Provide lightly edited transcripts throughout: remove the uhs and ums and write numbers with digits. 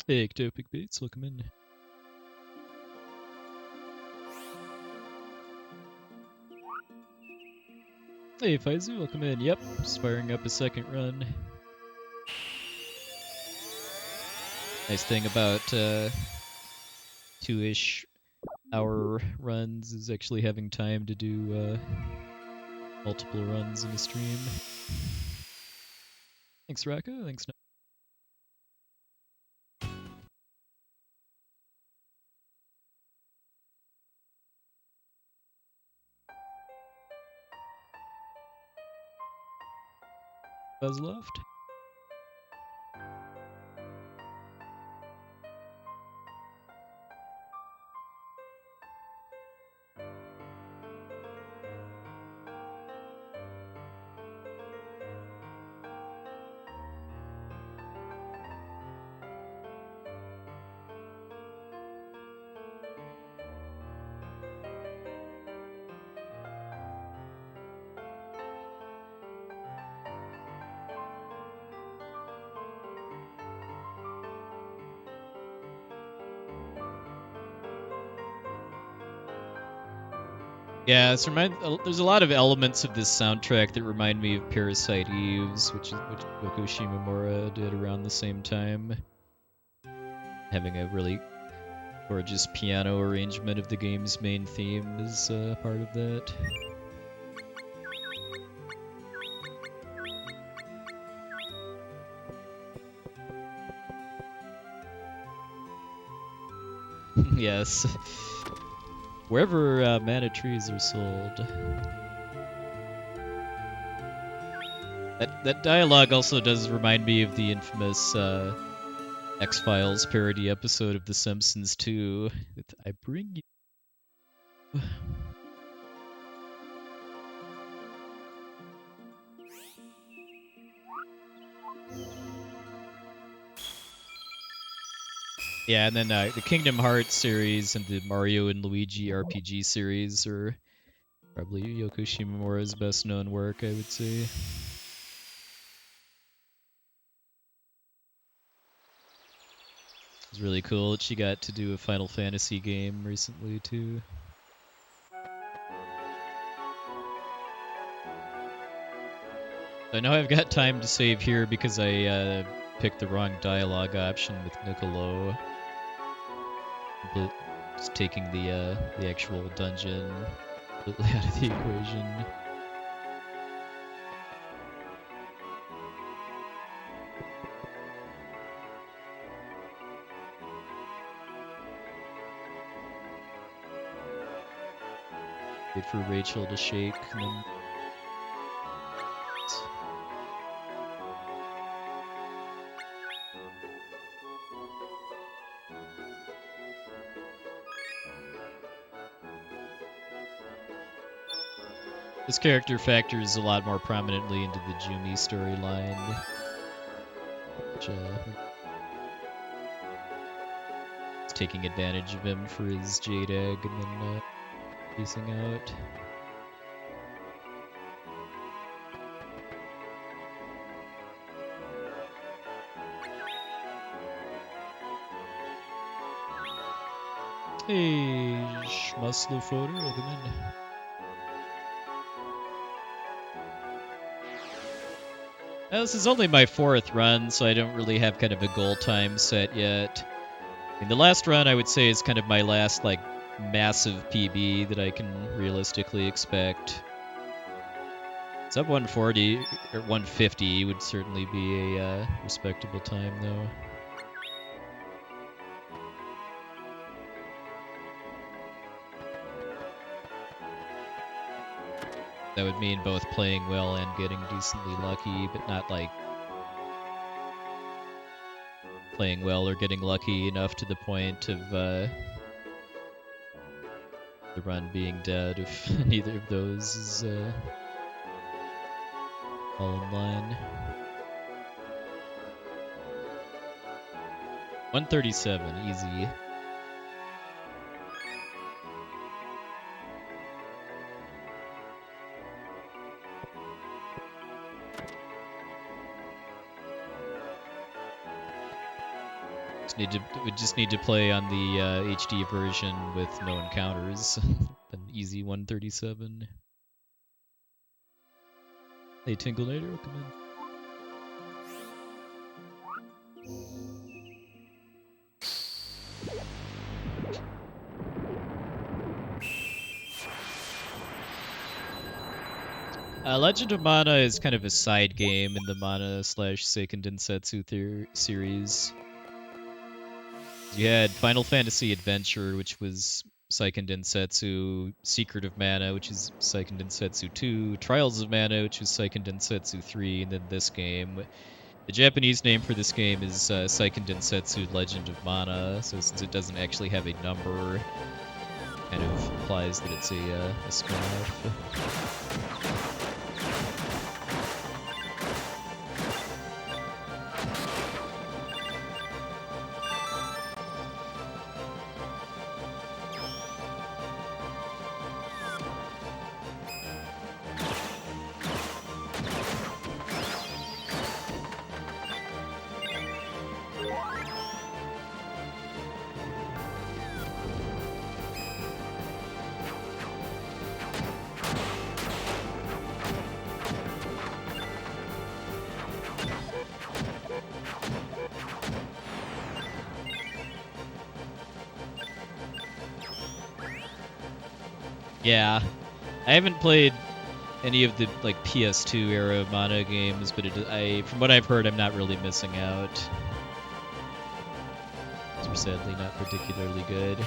Hey, Ectopic Bates, welcome in. Hey, Faizu, welcome in. Yep, just firing up a second run. Nice thing about 2-ish hour runs is actually having time to do multiple runs in a stream. Thanks, Raka. Thanks. Buzz left. Yeah, there's a lot of elements of this soundtrack that remind me of Parasite Eves, which Yoko Shimomura did around the same time. Having a really gorgeous piano arrangement of the game's main theme is part of that. Yes. Wherever mana trees are sold. That dialogue also does remind me of the infamous X-Files parody episode of The Simpsons 2. I bring you... Yeah, and then the Kingdom Hearts series and the Mario and Luigi RPG series are probably Yoko Shimomura's best known work, I would say. It's really cool that she got to do a Final Fantasy game recently, too. I know I've got time to save here because I picked the wrong dialogue option with Niccolo. Just taking the actual dungeon completely out of the equation. Wait for Rachel to shake and then... This character factors a lot more prominently into the Jumi storyline, which is taking advantage of him for his Jade Egg and then piecing out. Hey, Muscle Photo, welcome in. Now, this is only my 4th run, so I don't really have kind of a goal time set yet. I mean, the last run, I would say, is kind of my last, like, massive PB that I can realistically expect. Sub 140 or 150 would certainly be a respectable time, though. That would mean both playing well and getting decently lucky, but not like playing well or getting lucky enough to the point of the run being dead if neither of those is all in line. 137, easy. We just need to play on the HD version with no encounters. An easy 137. Hey, Tinglenator, come in. Legend of Mana is kind of a side game in the Mana / Seiken Densetsu series. You had Final Fantasy Adventure, which was Seiken Densetsu, Secret of Mana, which is Seiken Densetsu 2, Trials of Mana, which is Seiken Densetsu 3, and then this game. The Japanese name for this game is Seiken Densetsu Legend of Mana, so since it doesn't actually have a number, kind of implies that it's a spin-off. Yeah, I haven't played any of the like PS2 era Mana games, but from what I've heard, I'm not really missing out. Those are sadly not particularly good.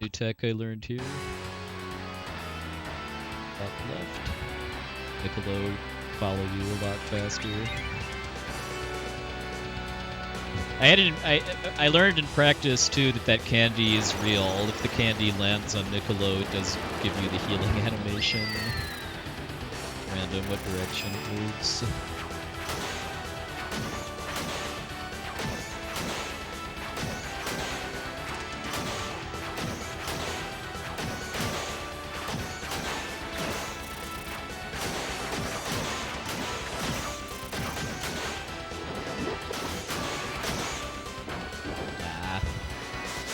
New tech I learned here. Up left. Piccolo follow you a lot faster. I learned in practice too that candy is real. If the candy lands on Niccolo, it does give you the healing animation. Random what direction it moves.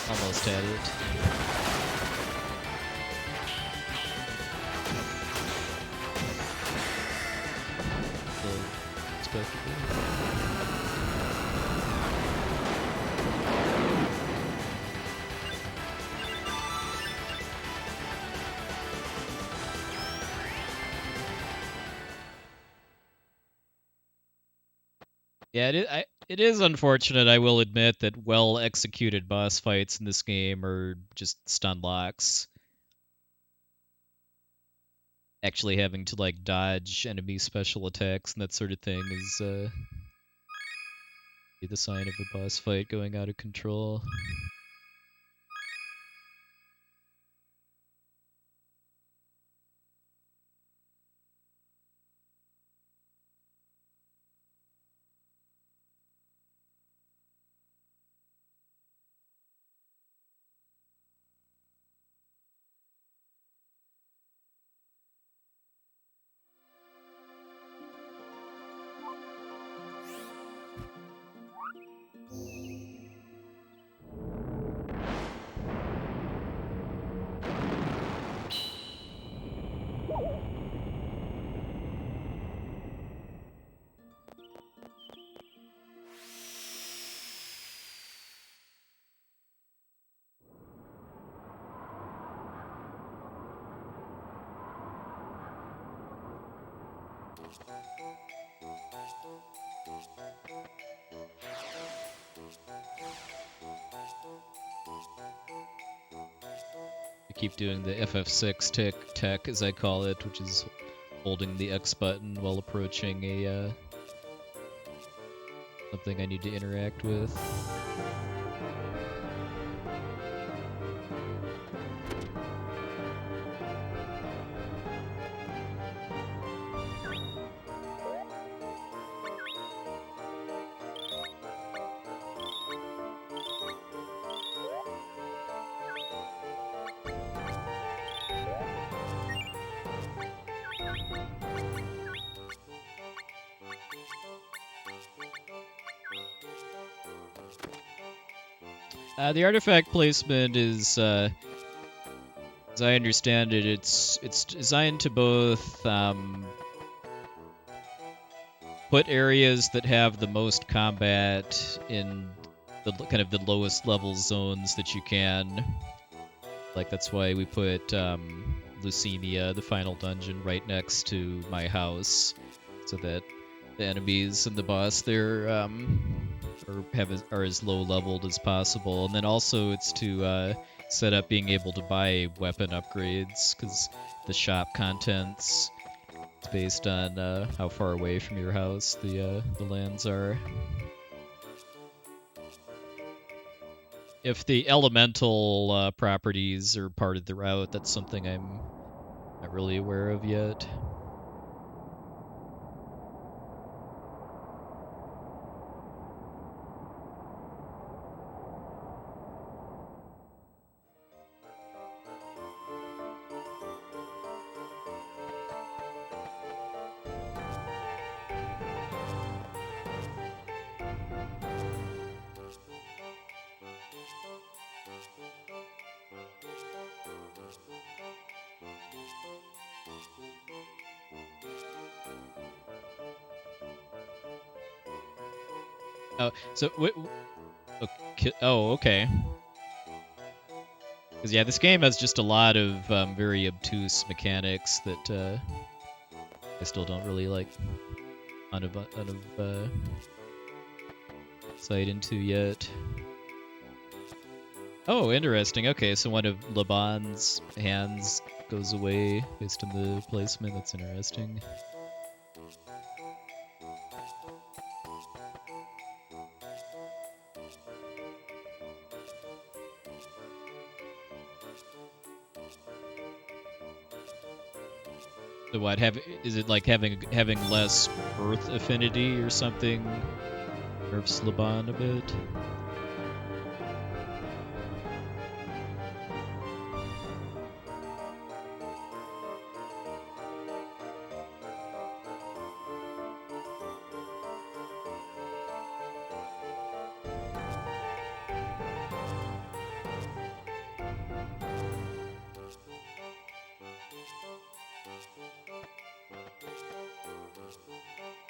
Almost had it. Still expectable. Yeah, it is unfortunate, I will admit, that well-executed boss fights in this game are just stun locks. Actually having to, like, dodge enemy special attacks and that sort of thing is, the sign of a boss fight going out of control. I keep doing the FF6 tech, as I call it, which is holding the X button while approaching a something I need to interact with. The artifact placement is, as I understand it, it's designed to both put areas that have the most combat in the kind of the lowest level zones that you can. Like that's why we put Leucemia, the final dungeon, right next to my house, so that the enemies and the boss there are as low leveled as possible. And then also it's to set up being able to buy weapon upgrades, because the shop contents is based on how far away from your house the lands are. If the elemental properties are part of the route, that's something I'm not really aware of yet. Oh, so okay. Oh, okay. Because yeah, this game has just a lot of very obtuse mechanics that I still don't really like out of sight into yet. Oh, interesting. Okay, so one of Laban's hands goes away based on the placement. That's interesting. So what? Is it like having less earth affinity or something? Nerfs Laban a bit.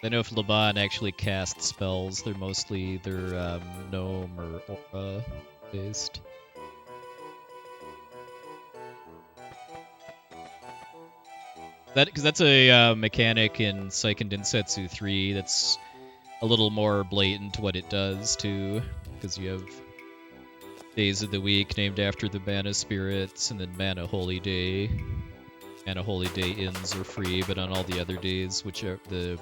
I know if Laban actually casts spells, they're mostly either gnome or aura based. Because that's a mechanic in Seiken Densetsu 3 that's a little more blatant what it does too, because you have days of the week named after the mana spirits, and then Mana Holy Day. Mana Holy Day inns are free, but on all the other days, which are the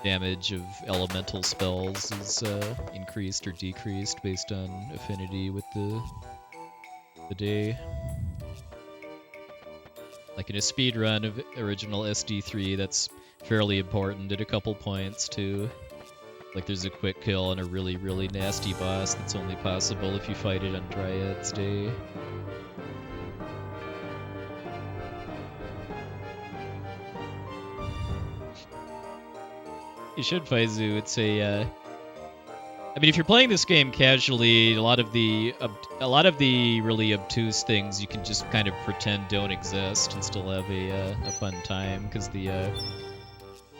damage of elemental spells is increased or decreased based on affinity with the day. Like in a speedrun of original SD3, that's fairly important at a couple points too. Like there's a quick kill on a really, really nasty boss that's only possible if you fight it on Dryad's Day. You should, Faizu. It's a. I mean, if you're playing this game casually, a lot of the really obtuse things you can just kind of pretend don't exist and still have a fun time. Because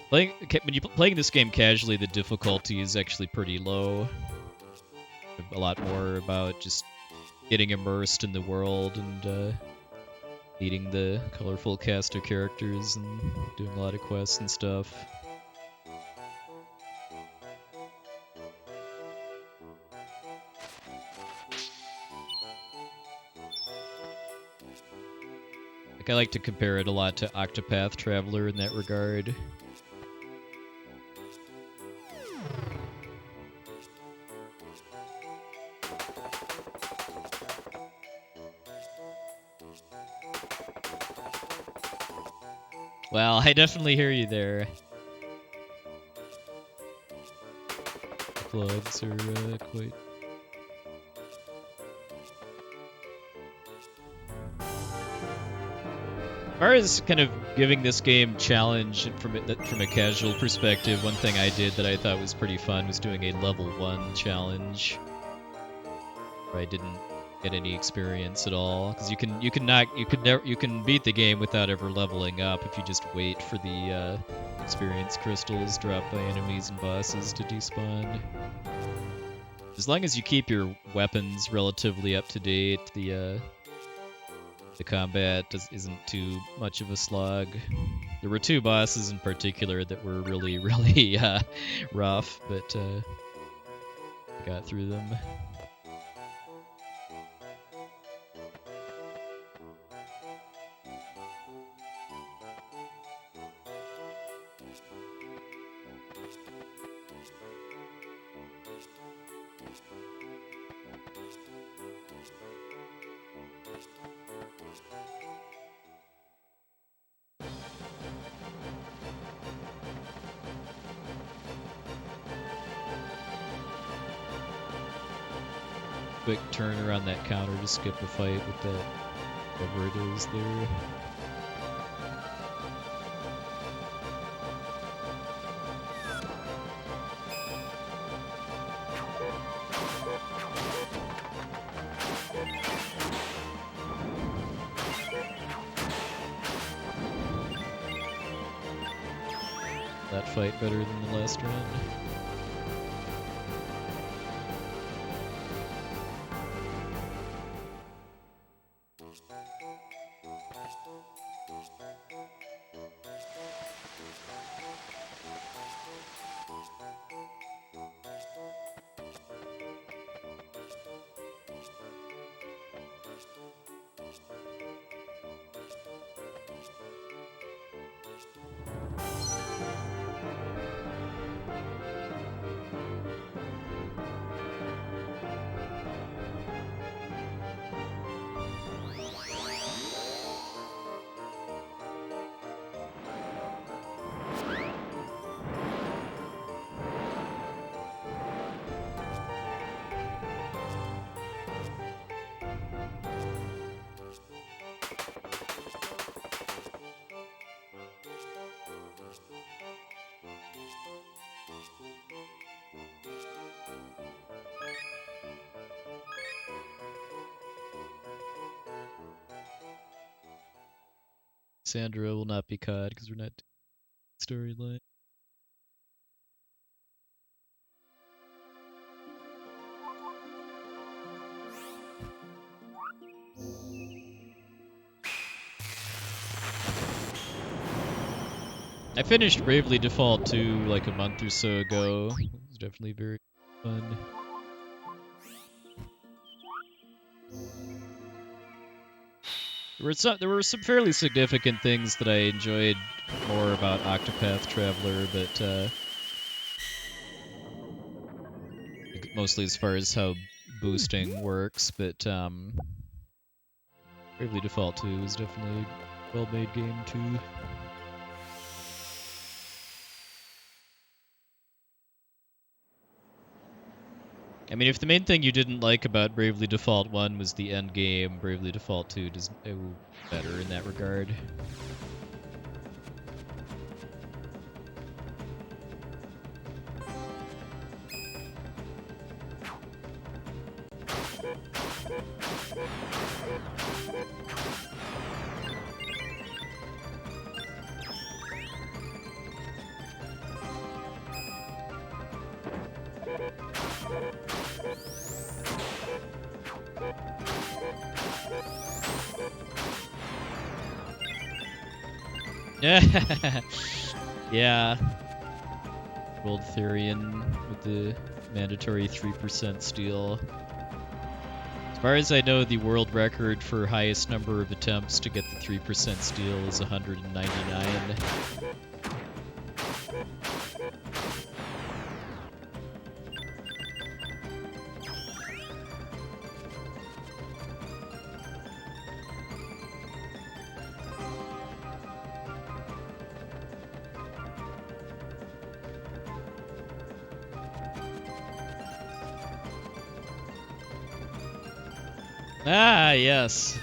when you're playing this game casually, the difficulty is actually pretty low. A lot more about just getting immersed in the world and leading the colorful cast of characters and doing a lot of quests and stuff. Like, I like to compare it a lot to Octopath Traveler in that regard. Well, I definitely hear you there. The plugs are quite... As far as kind of giving this game challenge from a casual perspective, one thing I did that I thought was pretty fun was doing a level 1 challenge, where I didn't get any experience at all, because you can beat the game without ever leveling up if you just wait for the experience crystals dropped by enemies and bosses to despawn. As long as you keep your weapons relatively up to date, the combat isn't too much of a slog. There were 2 bosses in particular that were really, really rough, but I got through them. Quick turn around that counter to skip a fight with that, whatever it is there. That fight better than the last round. Sandra will not be caught because we're not doing storyline. I finished Bravely Default 2 like a month or so ago. It was definitely very fun. There were some fairly significant things that I enjoyed more about Octopath Traveler, but mostly as far as how boosting works. But Bravely Default 2 is definitely a well-made game too. I mean, if the main thing you didn't like about Bravely Default 1 was the end game, Bravely Default 2 does better in that regard. Yeah. Yeah. Gold Therian with the mandatory 3% steal. As far as I know, the world record for highest number of attempts to get the 3% steal is 199. Ah, yes.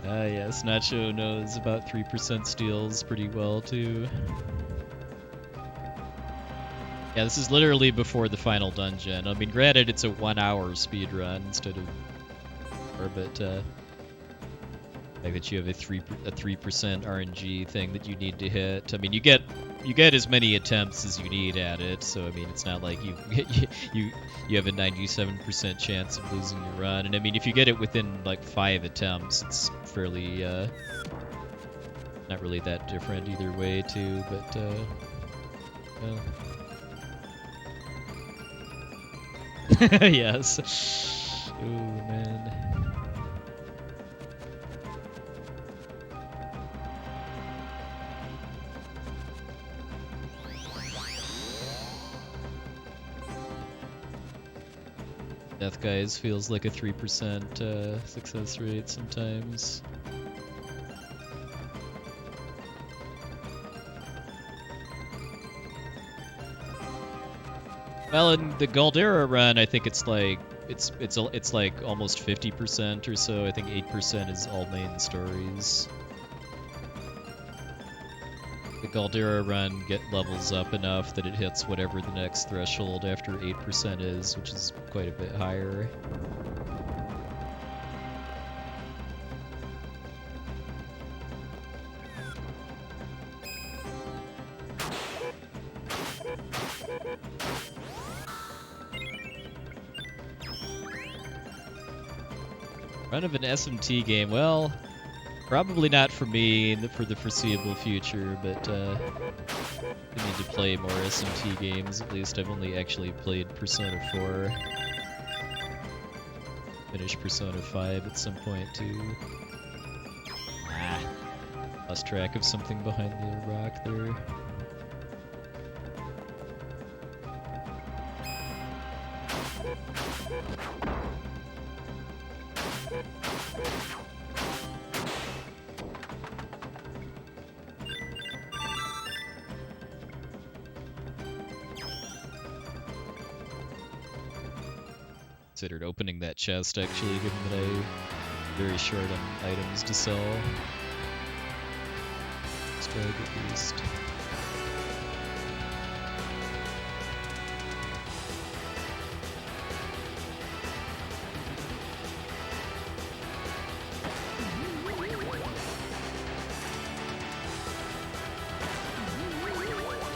Ah, yes. Nacho knows about 3% steals pretty well, too. Yeah, this is literally before the final dungeon. I mean, granted, it's a 1-hour speedrun instead of... but, like that you have a 3% RNG thing that you need to hit. I mean, you get as many attempts as you need at it, so I mean, it's not like you have a 97% chance of losing your run. And I mean, if you get it within like 5 attempts, it's fairly not really that different either way, too. But yes. Oh man. Death Guys feels like a 3% success rate sometimes. Well, in the Galdera run, I think it's like it's like almost 50% or so. I think 8% is all main stories. The Galdera run levels up enough that it hits whatever the next threshold after 8% is, which is quite a bit higher. Run of an SMT game, well, probably not for me for the foreseeable future, but I need to play more SMT games. At least I've only actually played Persona 4. Finish Persona 5 at some point too. Lost track of something behind the rock there. Considered opening that chest, actually, given that I'm very short on items to sell. Strike at least.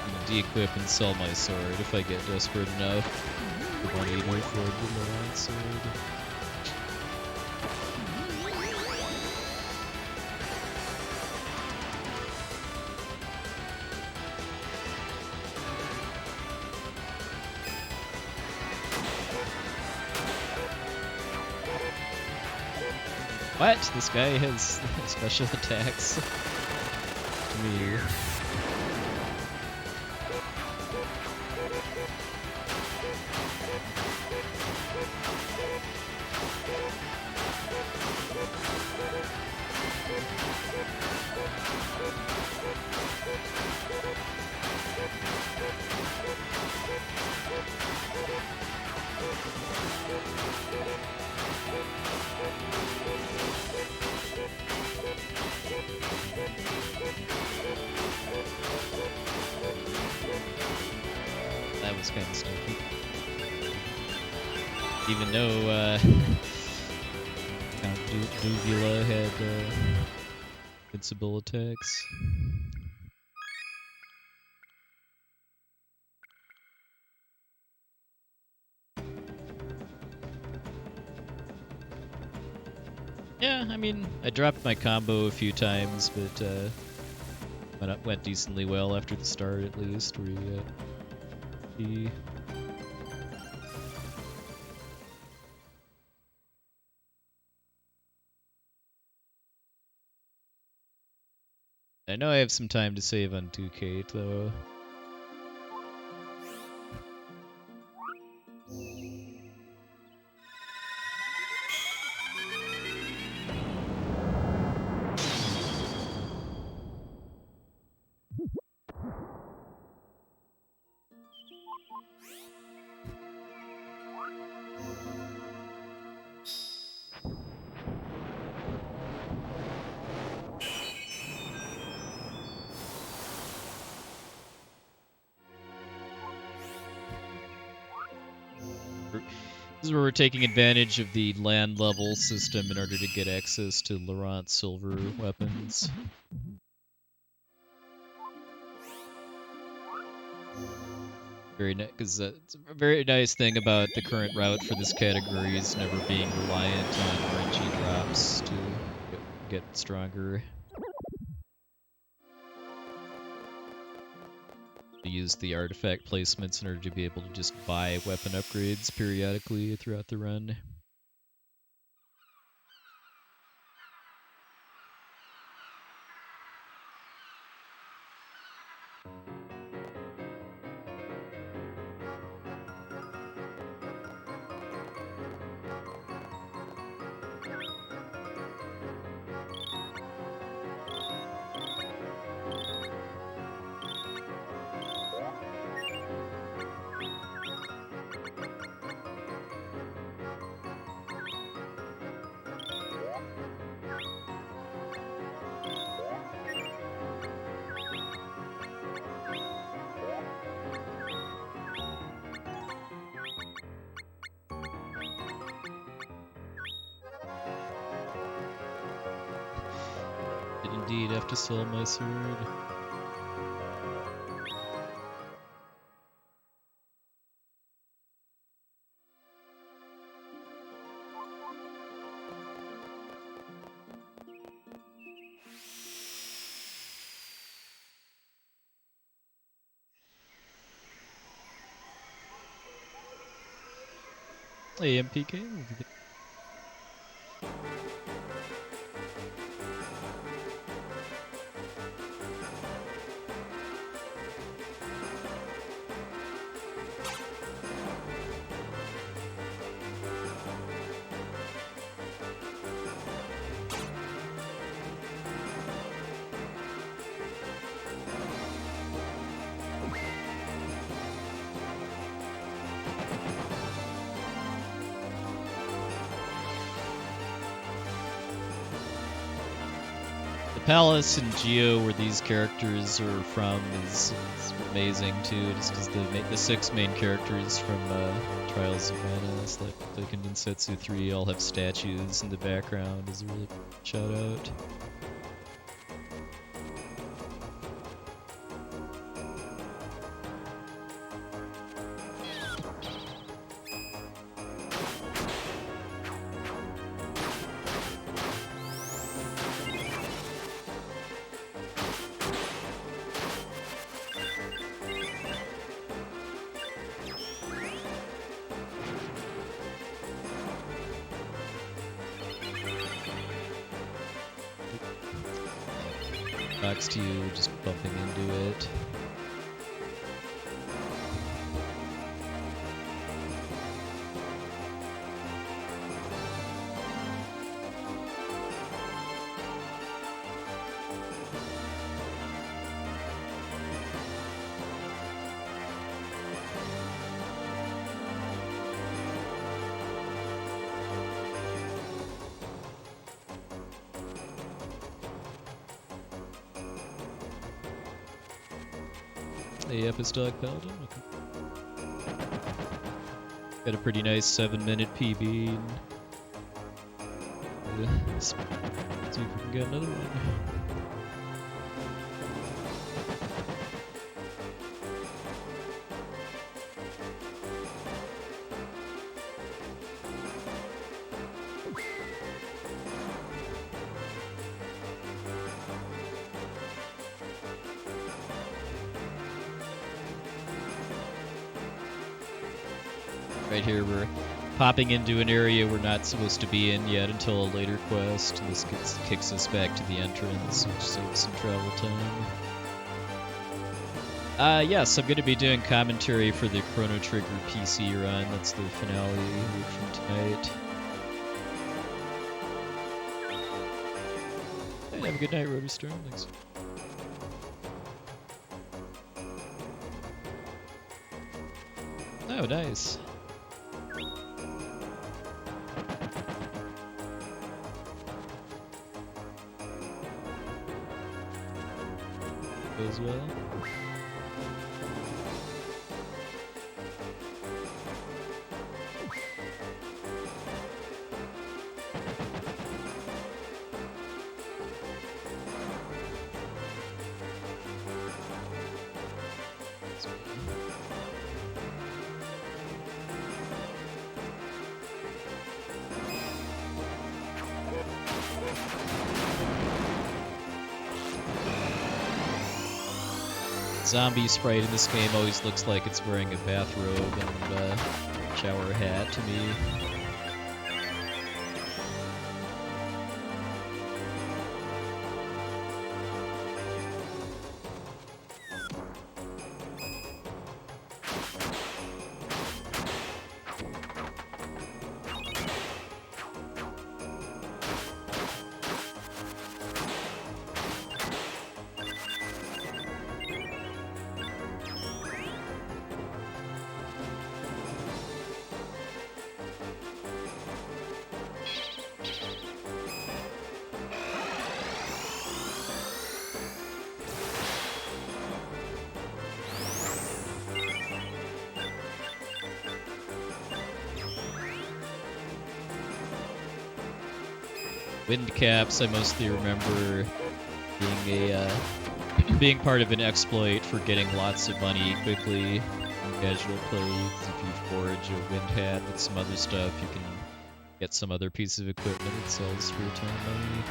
I'm gonna de-equip and sell my sword if I get desperate enough. Money to afford the Milan sword. What? This guy has special attacks. To me. That was kind of stupid. Even though Count Duvula had invincible attacks. Yeah, I mean, I dropped my combo a few times, but Went decently well after the start, at least. Where you got the I know I have some time to save on 2K though. This is where we're taking advantage of the land level system in order to get access to Laurent silver weapons. Very nice, because it's a very nice thing about the current route for this category is never being reliant on RNG drops to get stronger. To use the artifact placements in order to be able to just buy weapon upgrades periodically throughout the run. Did indeed have to sell my sword. AMPK? Palace and Geo, where these characters are from, is amazing too. Just because the 6 main characters from Trials of Mana, like in Densetsu 3, all have statues in the background. Is a really shout out. Knocks to you just bumping into it. A Epistog Paladin? Okay. Got a pretty nice 7-minute PB. Let's see if we can get another one. Right here, we're popping into an area we're not supposed to be in yet until a later quest. And this kicks us back to the entrance, which saves some travel time. Yes, I'm going to be doing commentary for the Chrono Trigger PC run. That's the finale week from tonight. Hey, have a good night, Rotorstone. Thanks. Oh, nice. Goes well. Zombie sprite in this game always looks like it's wearing a bathrobe and a shower hat to me. Wind caps, I mostly remember being part of an exploit for getting lots of money quickly in casual play. 'Cause if you forage a wind hat with some other stuff, you can get some other piece of equipment that sells for a ton of money.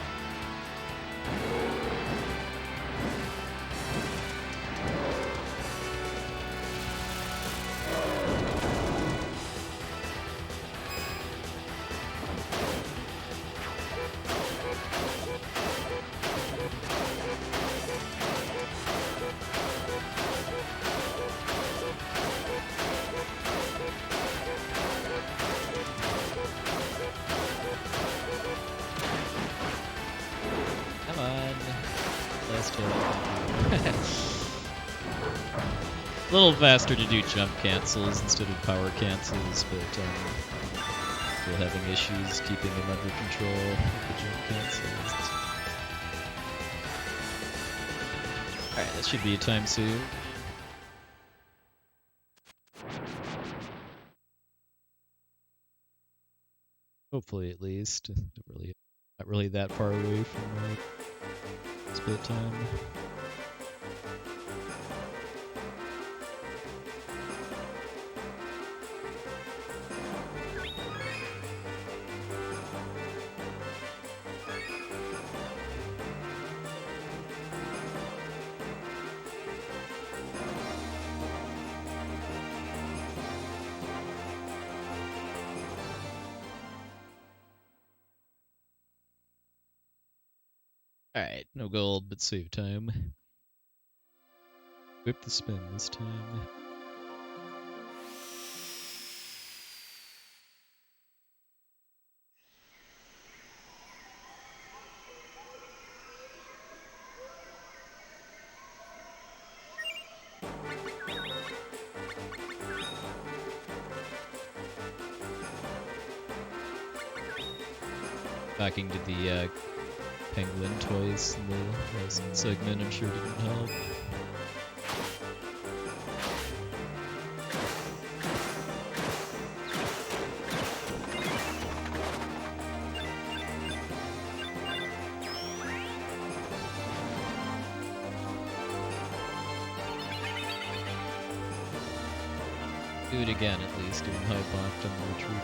A little faster to do jump cancels instead of power cancels, but still having issues keeping them under control with the jump cancels. Alright, that should be a time save. Hopefully, at least. Not really that far away from split time. Alright, no gold, but save time. Whip the spin this time. Talking to the penguin twice in the last segment, I'm sure didn't help. Do it again at least, even high blocked on the retreat.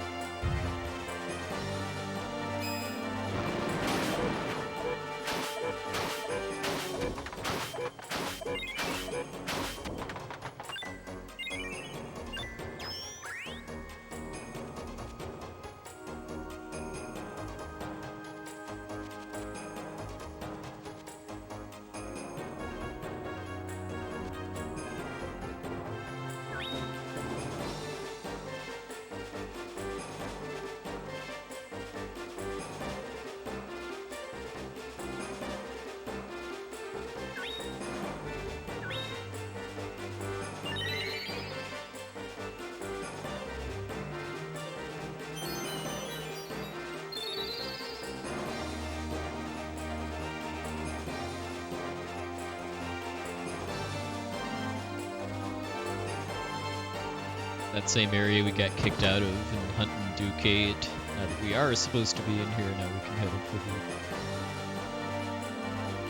that same area we got kicked out of in Hunting Ducate. Now that we are supposed to be in here, now we can head up for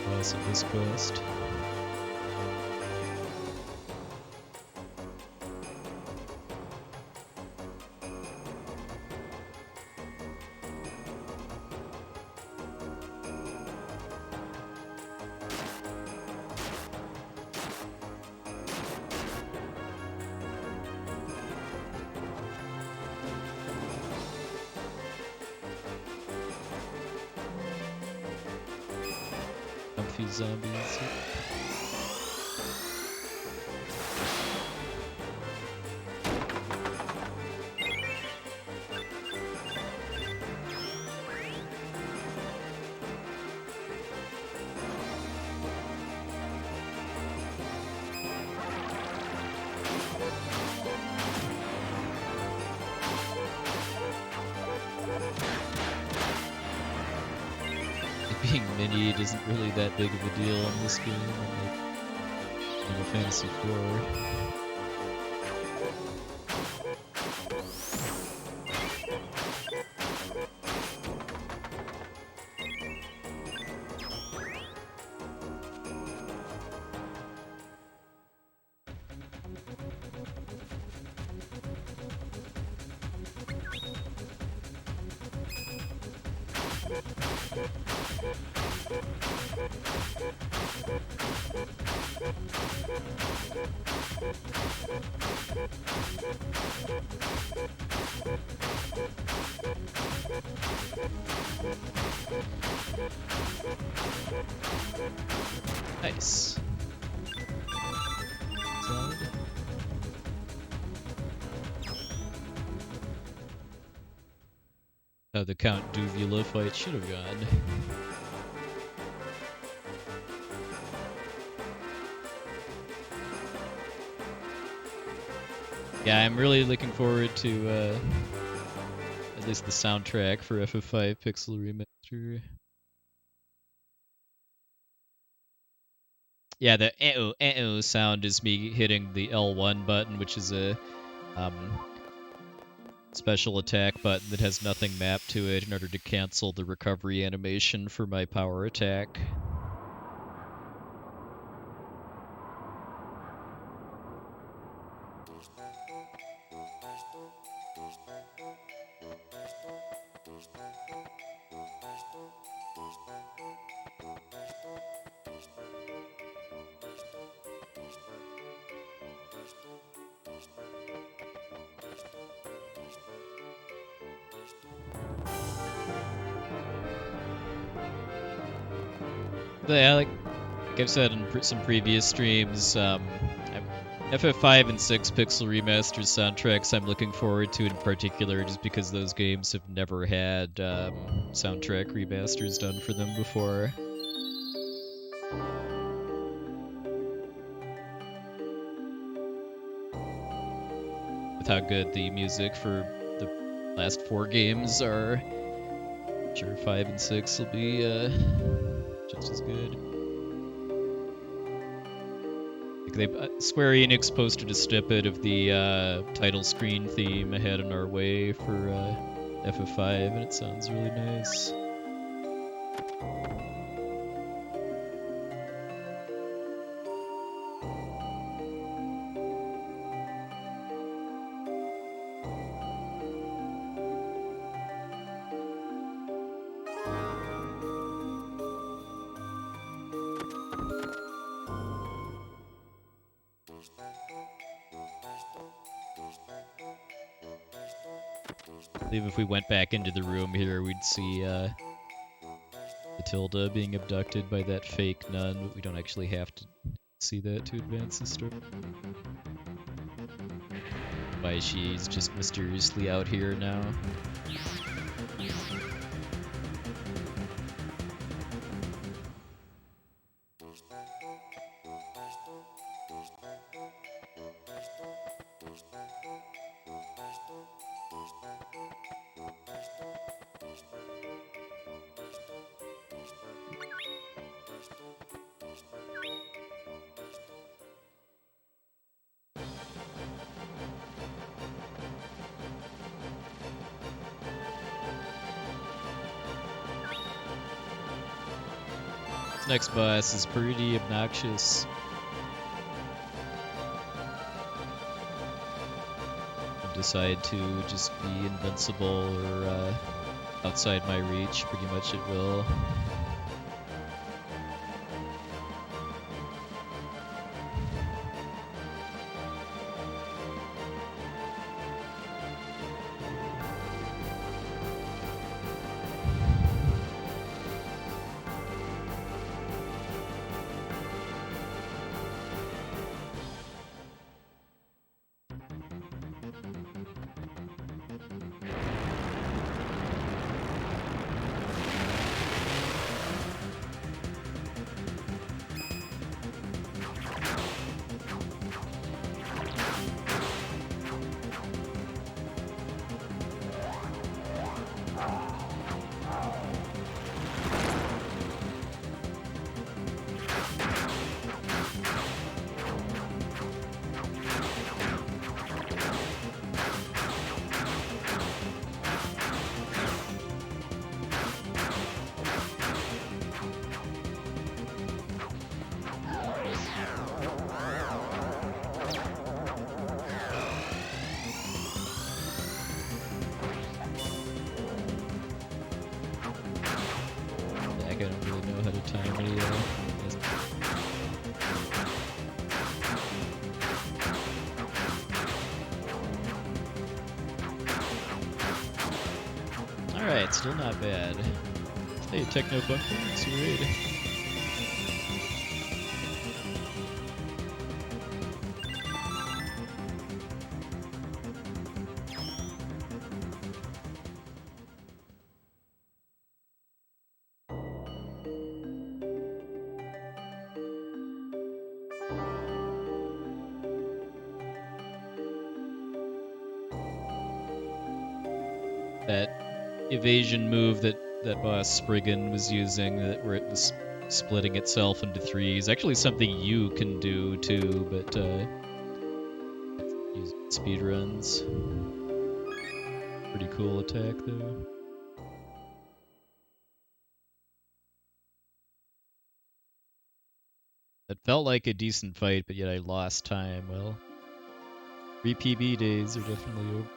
the boss of this quest. Comfy zombies. Being minied isn't really that big of a deal in this game, unlike Final Fantasy IV. Nice. Solid. Oh, the Count Duvula fight should have gone. Yeah, I'm really looking forward to at least the soundtrack for FF5 Pixel Remaster. Yeah, the eh-oh sound is me hitting the L1 button, which is a special attack button that has nothing mapped to it in order to cancel the recovery animation for my power attack. Yeah, like I've said in some previous streams, FF5 and 6 Pixel Remasters soundtracks I'm looking forward to in particular just because those games have never had soundtrack remasters done for them before. With how good the music for the last 4 games are, I'm sure 5 and 6 will be just as good. Square Enix posted a snippet of the title screen theme ahead on our way for FF5, and it sounds really nice. I believe if we went back into the room here, we'd see Matilda being abducted by that fake nun, but we don't actually have to see that to advance the story. Why she's just mysteriously out here now. next boss is pretty obnoxious. I decide to just be invincible or outside my reach, pretty much it will. I don't really know how to time any Alright, still not bad. Hey, Techno Bunker, it's your raid. That evasion move that boss Spriggan was using, where it was splitting itself into threes, actually something you can do too, but use speedruns. Pretty cool attack though. It felt like a decent fight, but yet I lost time. Well, 3 PB days are definitely over.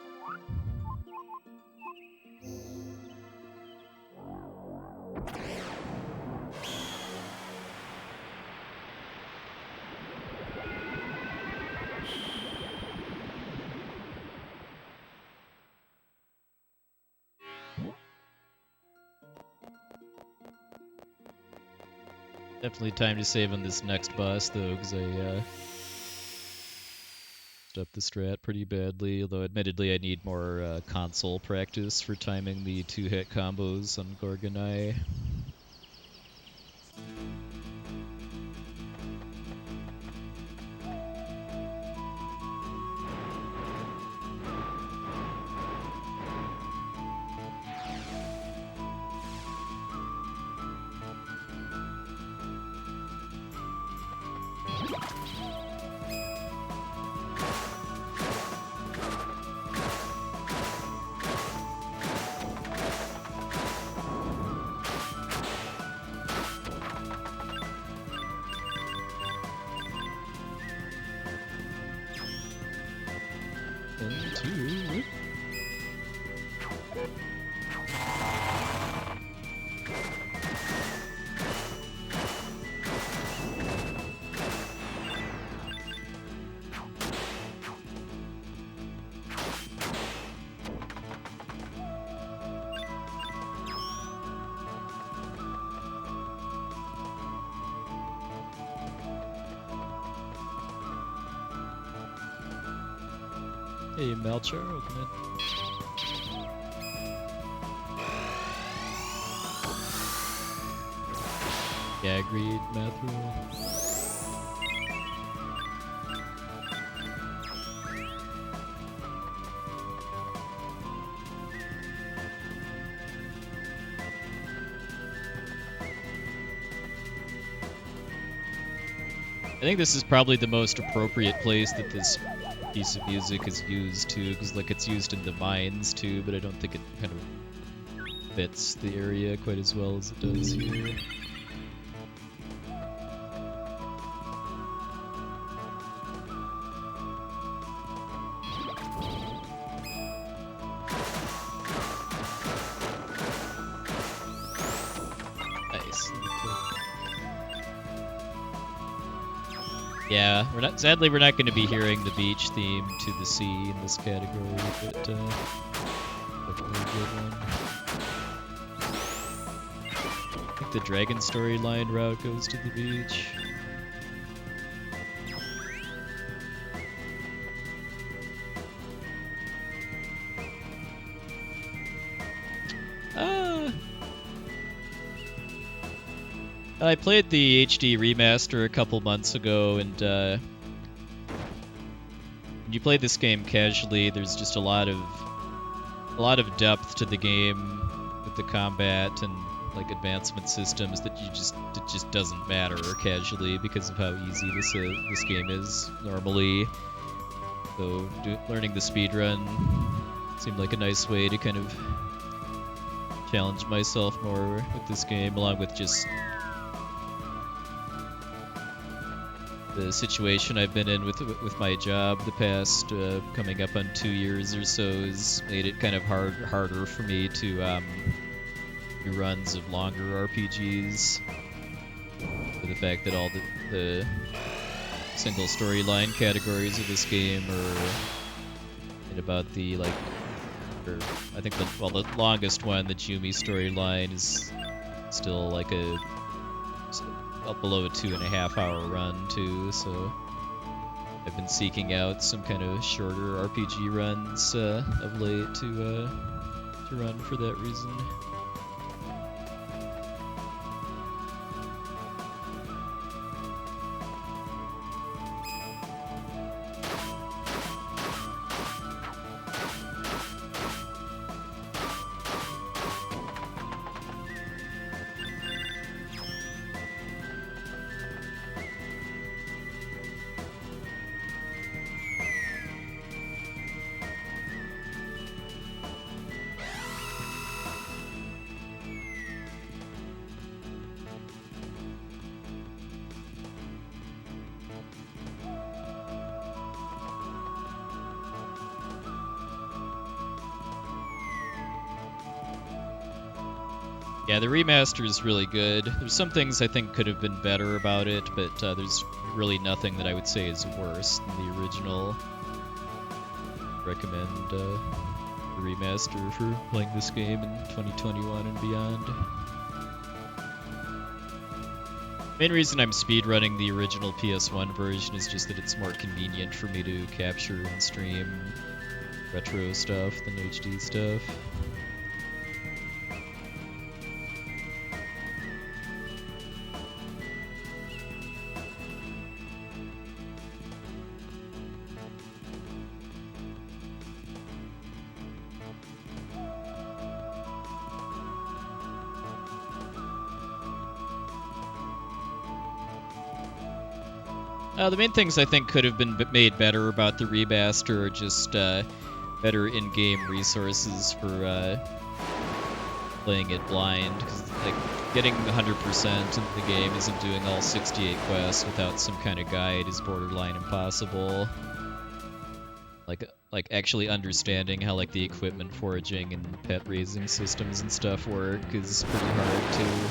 Definitely time to save on this next boss, though, because I messed up the strat pretty badly, although admittedly I need more console practice for timing the 2-hit combos on Gorgonai. Hey, Melcher, welcome in. Yeah, agreed, Matthew. I think this is probably the most appropriate place that this piece of music is used too, because like it's used in the mines too, but I don't think it kind of fits the area quite as well as it does here. Yeah, sadly we're not going to be hearing the beach theme to the sea in this category, but definitely a good one. I think the Dragon storyline route goes to the beach. I played the HD remaster a couple months ago, and when you play this game casually, there's just a lot of depth to the game with the combat and like advancement systems that it just doesn't matter casually because of how easy this game is normally. So learning the speedrun seemed like a nice way to kind of challenge myself more with this game, along with just the situation I've been in with my job the past coming up on 2 years or so has made it kind of harder for me to do runs of longer RPGs. For the fact that all the single storyline categories of this game are in about the I think the longest one, the Jumi storyline, is still like below a 2.5 hour run too, so I've been seeking out some kind of shorter RPG runs of late to run for that reason. Yeah, the remaster is really good. There's some things I think could have been better about it, but there's really nothing that I would say is worse than the original. Recommend the remaster for playing this game in 2021 and beyond. Main reason I'm speedrunning the original PS1 version is just that it's more convenient for me to capture and stream retro stuff than HD stuff. The main things I think could have been made better about the remaster are just better in-game resources for playing it blind. 'Cause, like, getting 100% into the game isn't doing all 68 quests without some kind of guide is borderline impossible. Like actually understanding how like the equipment foraging and pet raising systems and stuff work is pretty hard too.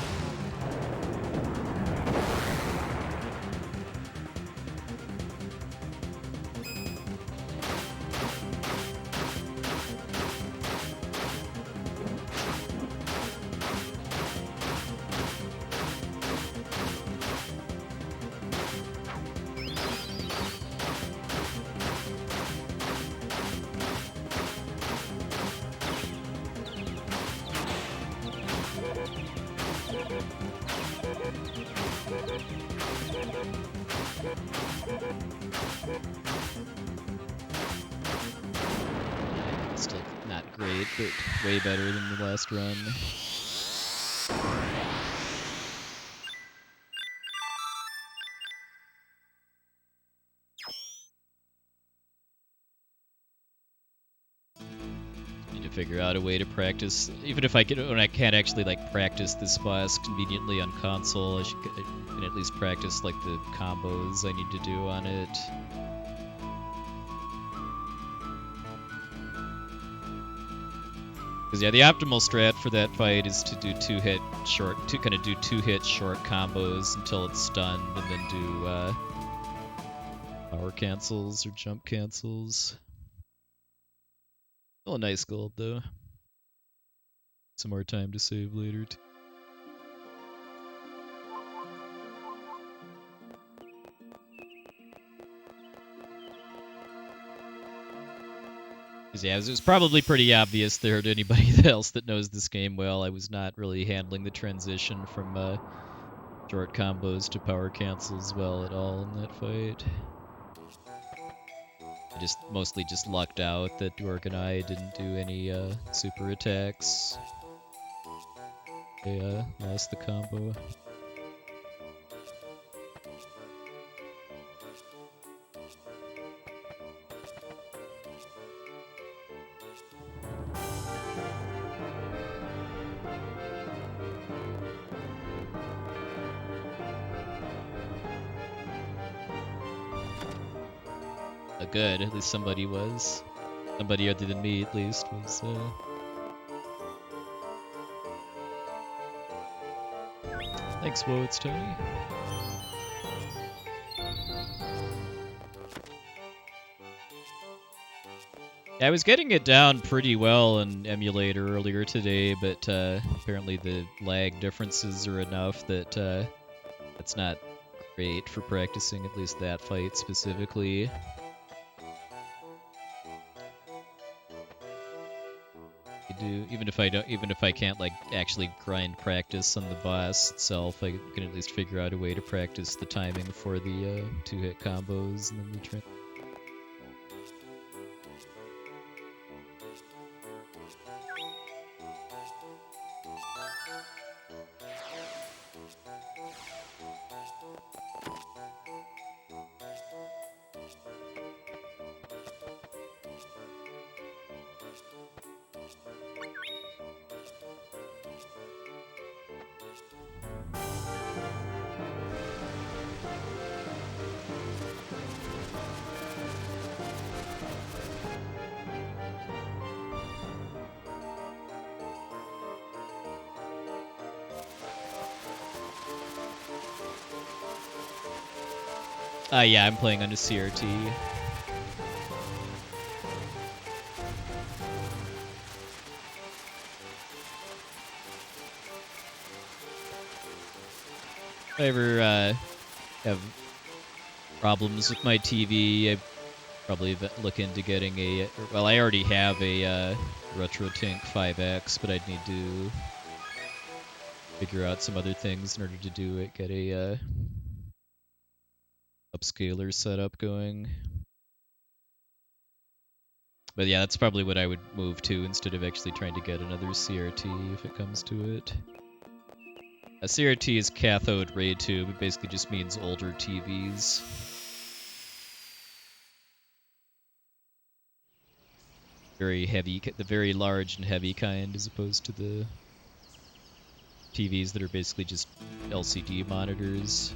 Still not great, but way better than the last run. Need to figure out a way to practice, even if when I can't actually like practice this boss conveniently on console, I can at least practice like the combos I need to do on it. Because yeah, the optimal strat for that fight is to do two-hit short combos until it's stunned, and then do Power cancels or jump cancels. Oh, nice gold though. Some more time to save later. Yeah, it was probably pretty obvious there to anybody else that knows this game well. I was not really handling the transition from short combos to power cancels well at all in that fight. I just mostly just lucked out that Ulkan Mines didn't do any super attacks. They lost the combo. Good, at least somebody was. Somebody other than me, at least, was. Thanks, whoa, it's Tony. Yeah, I was getting it down pretty well in emulator earlier today, but apparently the lag differences are enough that it's not great for practicing at least that fight specifically. Even if I can't like actually grind practice on the boss itself, I can at least figure out a way to practice the timing for the 2-hit combos and then the yeah, I'm playing on a CRT. If I ever have problems with my TV, I probably look into getting a... Well, I already have a RetroTink 5X, but I'd need to figure out some other things in order to do it. Get a upscaler setup going. But yeah, that's probably what I would move to instead of actually trying to get another CRT if it comes to it. A CRT is cathode ray tube. It basically just means older TVs. Very heavy, the very large and heavy kind, as opposed to the TVs that are basically just LCD monitors.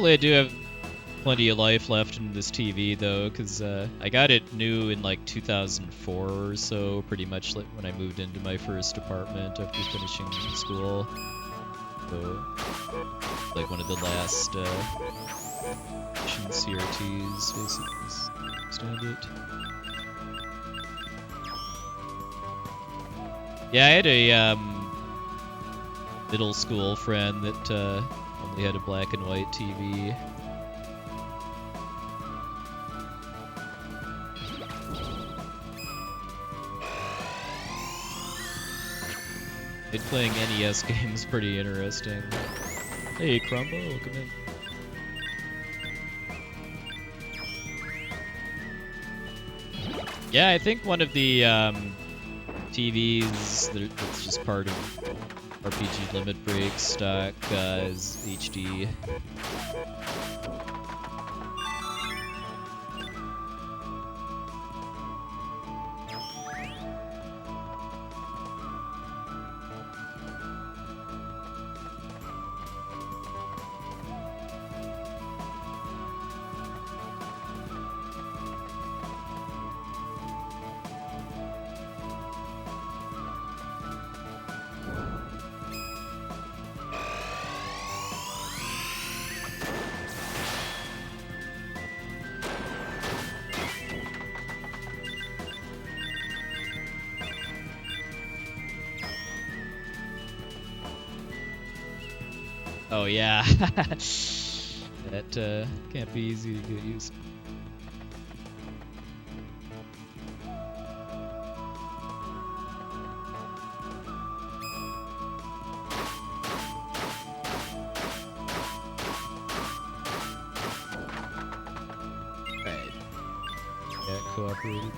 Hopefully I do have plenty of life left in this TV, though, because I got it new in like 2004 or so, pretty much like when I moved into my first apartment after finishing school. So, like one of the last CRTs, basically, stand it. Yeah, I had a middle school friend that only had a black and white TV. Made playing NES games pretty interesting. Hey, Crumbo, welcome in. Yeah, I think one of the TVs that's just part of RPG Limit Break stock is HD. Oh yeah, that can't be easy to get used to. Right. Yeah, cooperated.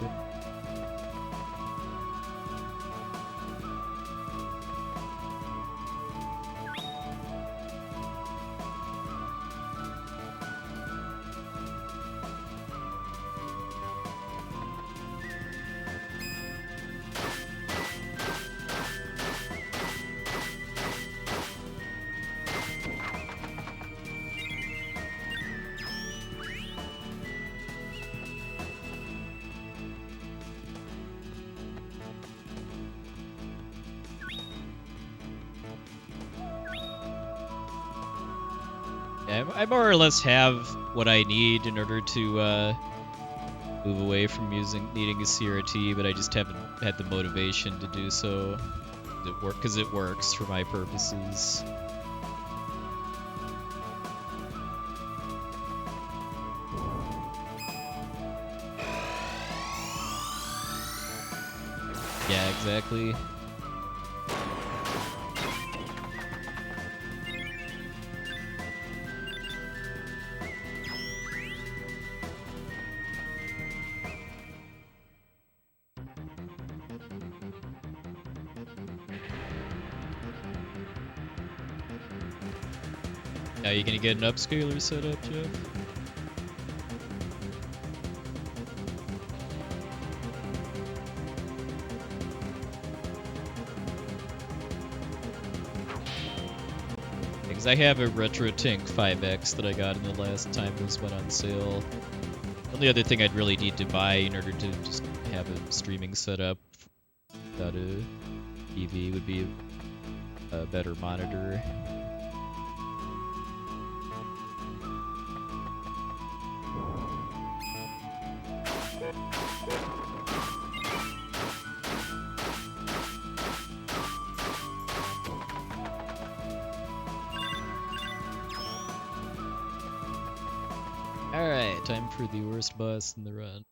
I more or less have what I need in order to move away from needing a CRT, but I just haven't had the motivation to do so. Because it works for my purposes. Yeah, exactly. Are you gonna get an upscaler set up, Jeff? Because I have a RetroTink 5X that I got in the last time this went on sale. The only other thing I'd really need to buy in order to just have a streaming setup without a TV would be a better monitor. Alright, time for the worst boss in the run.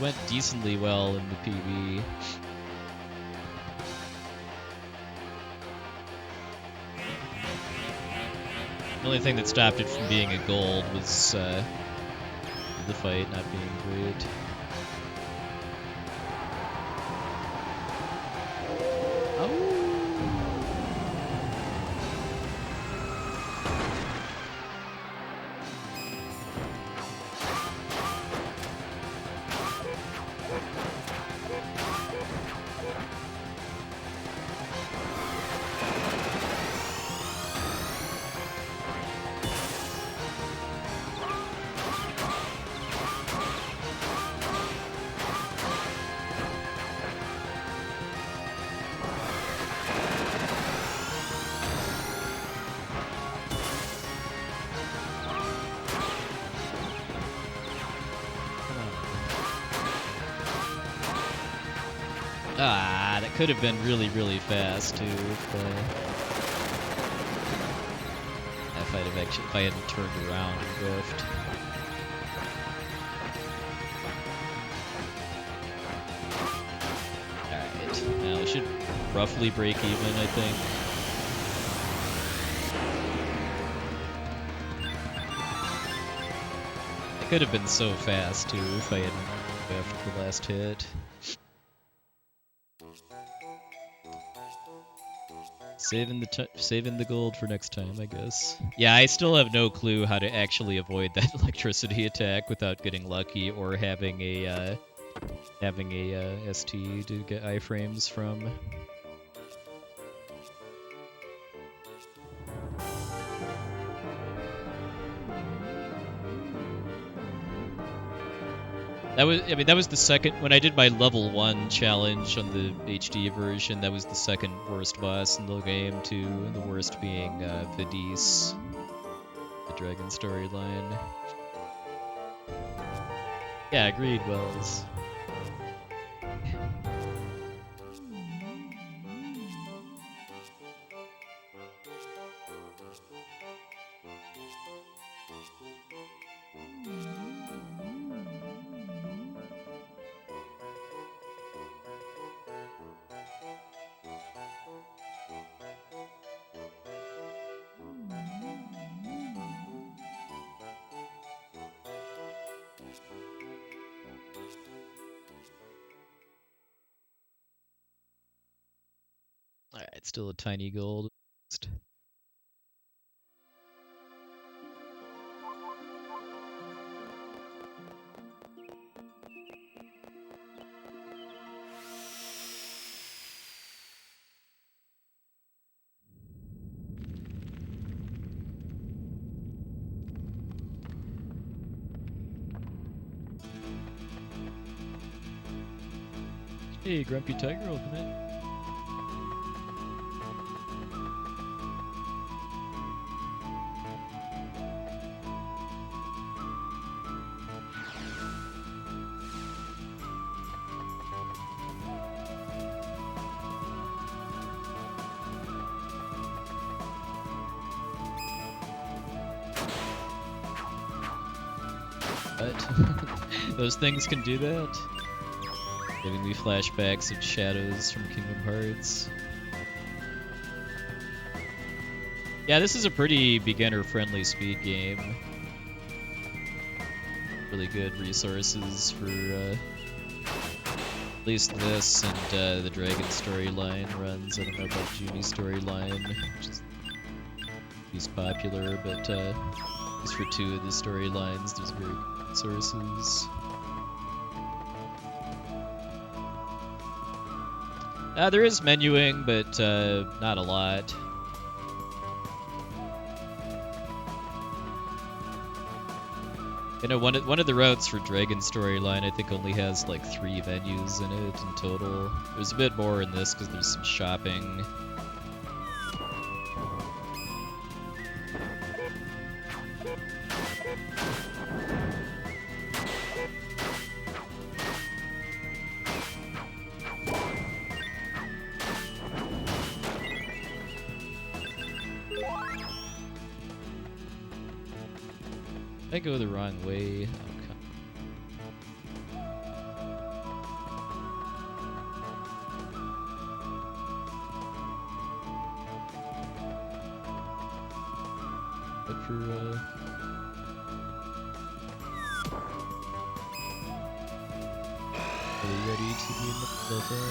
Went decently well in the PB. The only thing that stopped it from being a gold was the fight not being great. Ah, that could have been really, really fast too. If I hadn't turned around and goofed. Alright, now it should roughly break even, I think. It could have been so fast too if I hadn't after the last hit. Saving the gold for next time, I guess. Yeah, I still have no clue how to actually avoid that electricity attack without getting lucky or having a ST to get iframes from. That was the second, when I did my level 1 challenge on the HD version, that was the second worst boss in the game too, and the worst being Vadis, the dragon storyline. Yeah, agreed, Wells. Alright, still a tiny gold. Hey, Grumpy Tiger, welcome in. But those things can do that. Giving me flashbacks of shadows from Kingdom Hearts. Yeah, this is a pretty beginner-friendly speed game. Really good resources for at least this and the Dragon storyline runs. I don't know about Junie storyline, which is least popular, but at least for 2 of the storylines, there's very good resources. There is menuing, but not a lot. You know, one of the routes for Dragon storyline, I think, only has like 3 venues in it in total. There's a bit more in this because there's some shopping. I go the wrong way. But for are we ready to be in the level?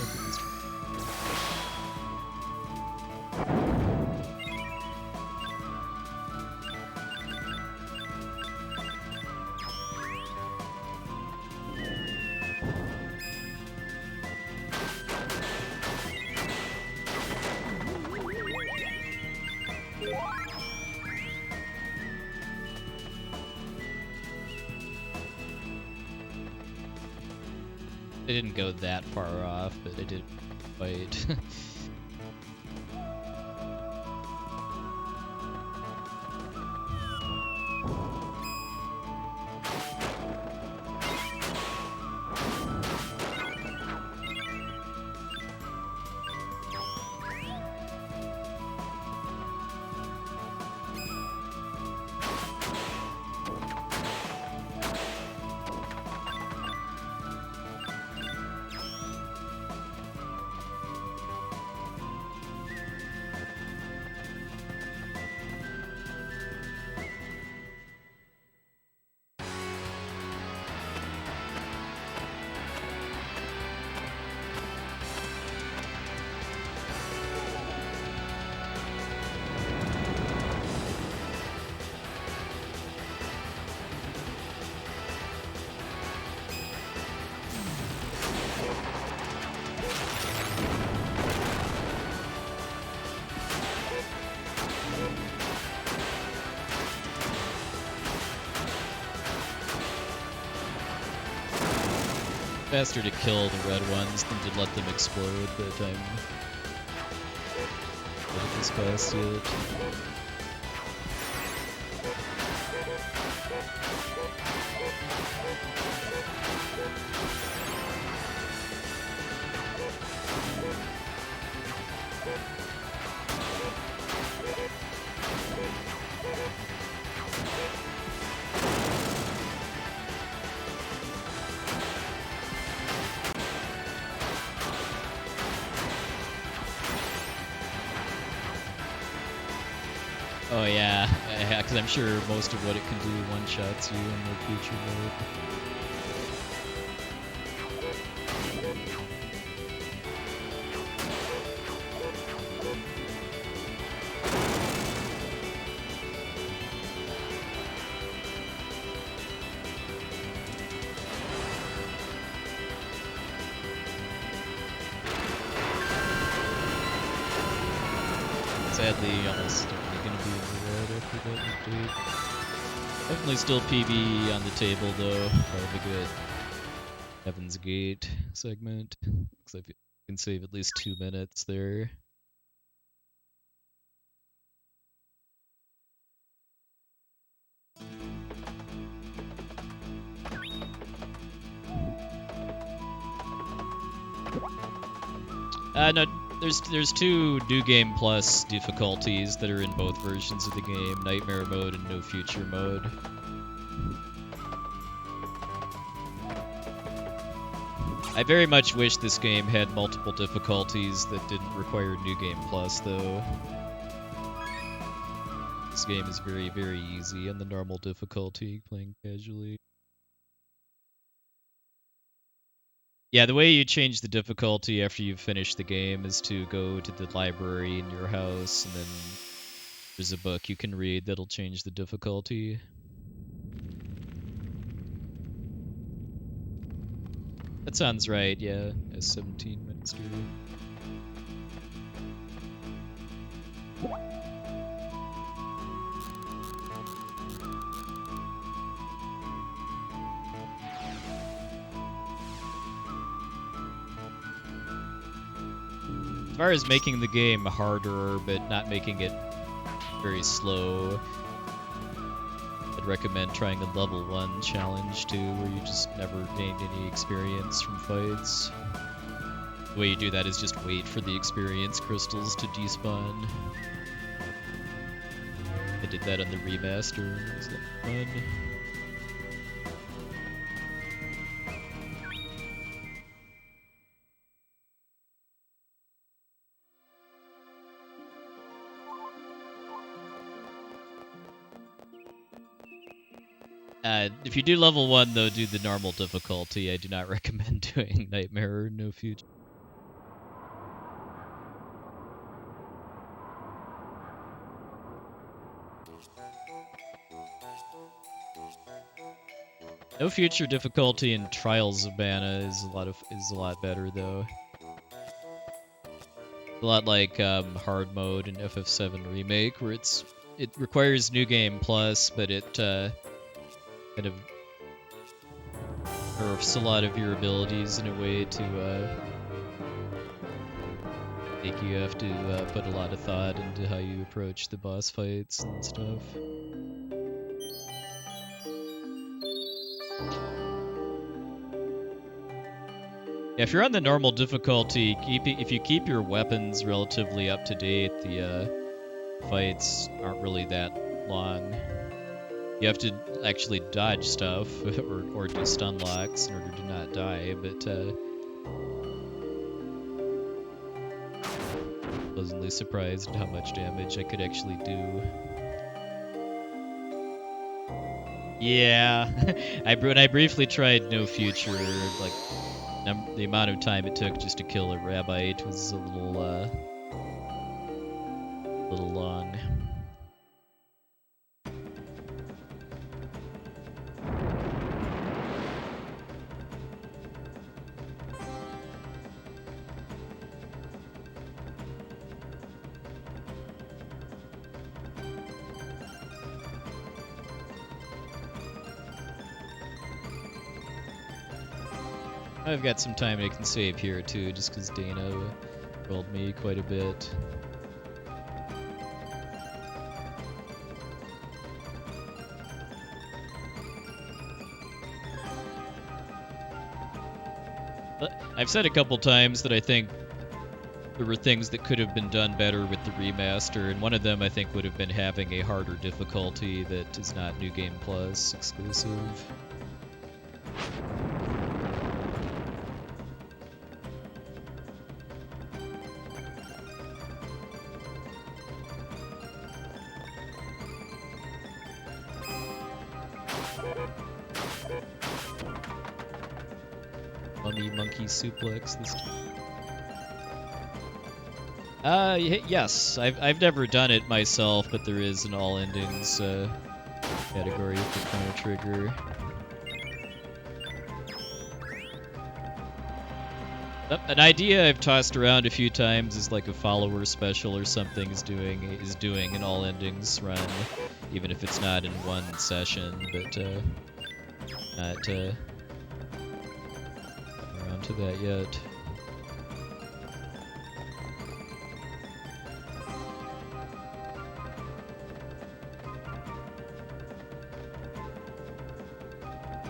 I didn't go that far off, but I did fight. faster to kill the red ones than to let them explode, but I'm not this fast yet. Oh yeah, because I'm sure most of what it can do one-shots you in the future mode. Sadly, almost definitely going to be in the red after that update. Definitely still PB on the table though. Probably good Heaven's Gate segment. Looks like I can save at least 2 minutes there. No, there's 2 New Game Plus difficulties that are in both versions of the game, Nightmare Mode and No Future Mode. I very much wish this game had multiple difficulties that didn't require New Game Plus, though. This game is very, very easy on the normal difficulty, playing casually. Yeah, the way you change the difficulty after you've finished the game is to go to the library in your house, and then there's a book you can read that'll change the difficulty. That sounds right, yeah. S17 Master. As far as making the game harder, but not making it very slow, I'd recommend trying the level 1 challenge too, where you just never gained any experience from fights. The way you do that is just wait for the experience crystals to despawn. I did that on the remaster, and it was a lot of fun. If you do level 1, though, do the normal difficulty. I do not recommend doing Nightmare or No Future. No Future difficulty in Trials of Mana is a lot better, though. A lot like hard mode in FF7 Remake, where it requires New Game Plus, but it kind of nerfs a lot of your abilities in a way to make you have to put a lot of thought into how you approach the boss fights and stuff. Yeah, if you're on the normal difficulty, if you keep your weapons relatively up to date, the fights aren't really that long. You have to actually dodge stuff or do stun locks in order to not die, but pleasantly surprised at how much damage I could actually do. Yeah, when I briefly tried No Future, like the amount of time it took just to kill a rabbite was a little long. I've got some time I can save here too, just because Dana rolled me quite a bit. I've said a couple times that I think there were things that could have been done better with the remaster, and one of them I think would have been having a harder difficulty that is not New Game Plus exclusive. Mummy monkey suplex this time. Yes. I've never done it myself, but there is an all endings category for Chrono Trigger. An idea I've tossed around a few times is like a follower special or something is doing an all endings run, even if it's not in one session, but not around to that yet.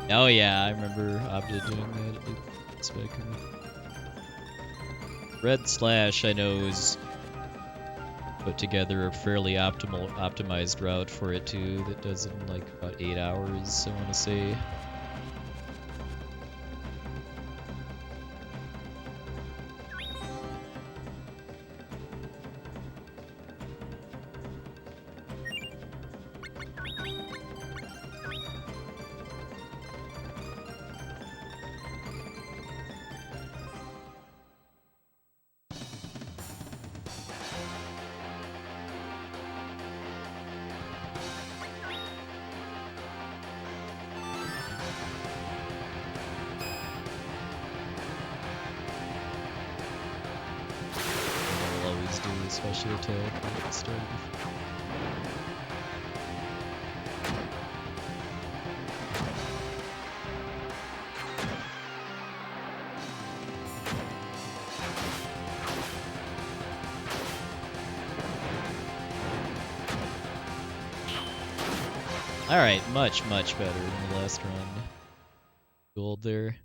Oh yeah, I remember Abda doing that at Spectrum. Red Slash, I know, is put together a fairly optimized route for it too that does it in like about 8 hours, I want to say. Special attack when it started. Alright, much better than the last run. Gold there.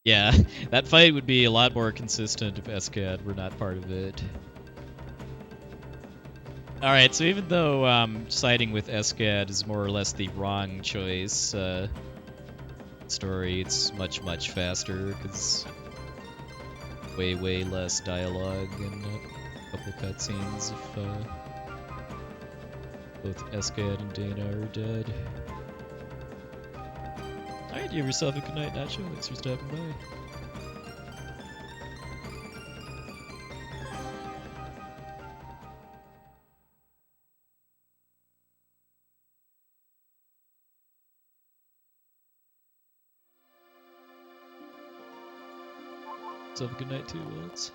Yeah, that fight would be a lot more consistent if SCAD were not part of it. Alright, so even though siding with SCAD is more or less the wrong choice, story, it's much faster, because way less dialogue and a couple cutscenes if both SCAD and Dana are dead. Alright, you have yourself a good night, Nacho. Thanks for stopping by. Have a good night too, Wilts.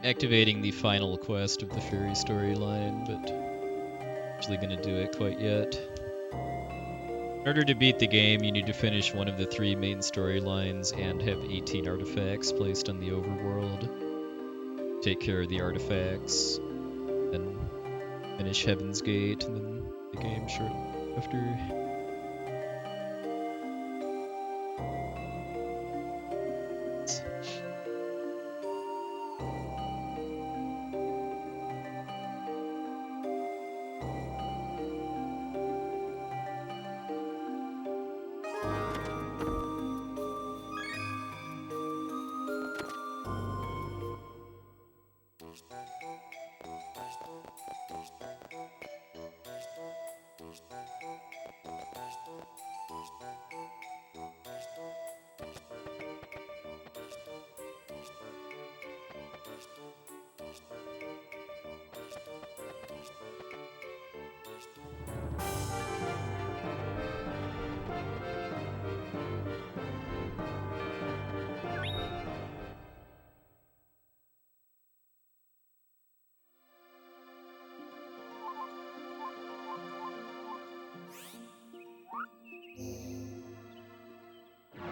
Activating the final quest of the Faerie storyline, but actually gonna do it quite yet. In order to beat the game, you need to finish one of the 3 main storylines and have 18 artifacts placed on the overworld. Take care of the artifacts, then finish Heaven's Gate, and then the game shortly after.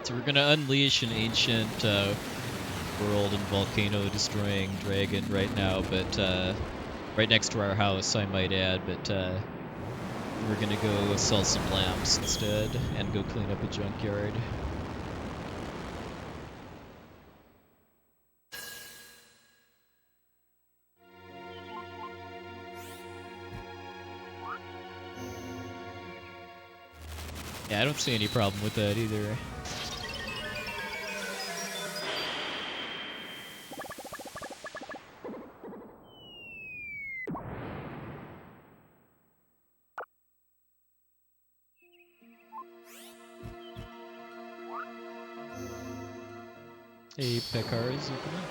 So we're gonna unleash an ancient world and volcano-destroying dragon right now, but right next to our house, I might add. But we're gonna go sell some lamps instead and go clean up a junkyard. Yeah, I don't see any problem with that either. Hey, Pekars, you coming?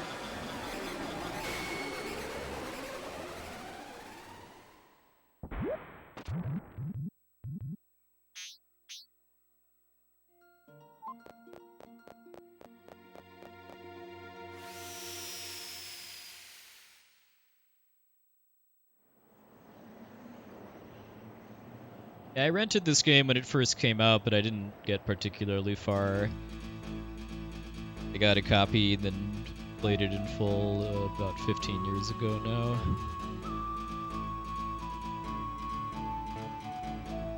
Yeah, I rented this game when it first came out, but I didn't get particularly far. I got a copy and then played it in full about 15 years ago now.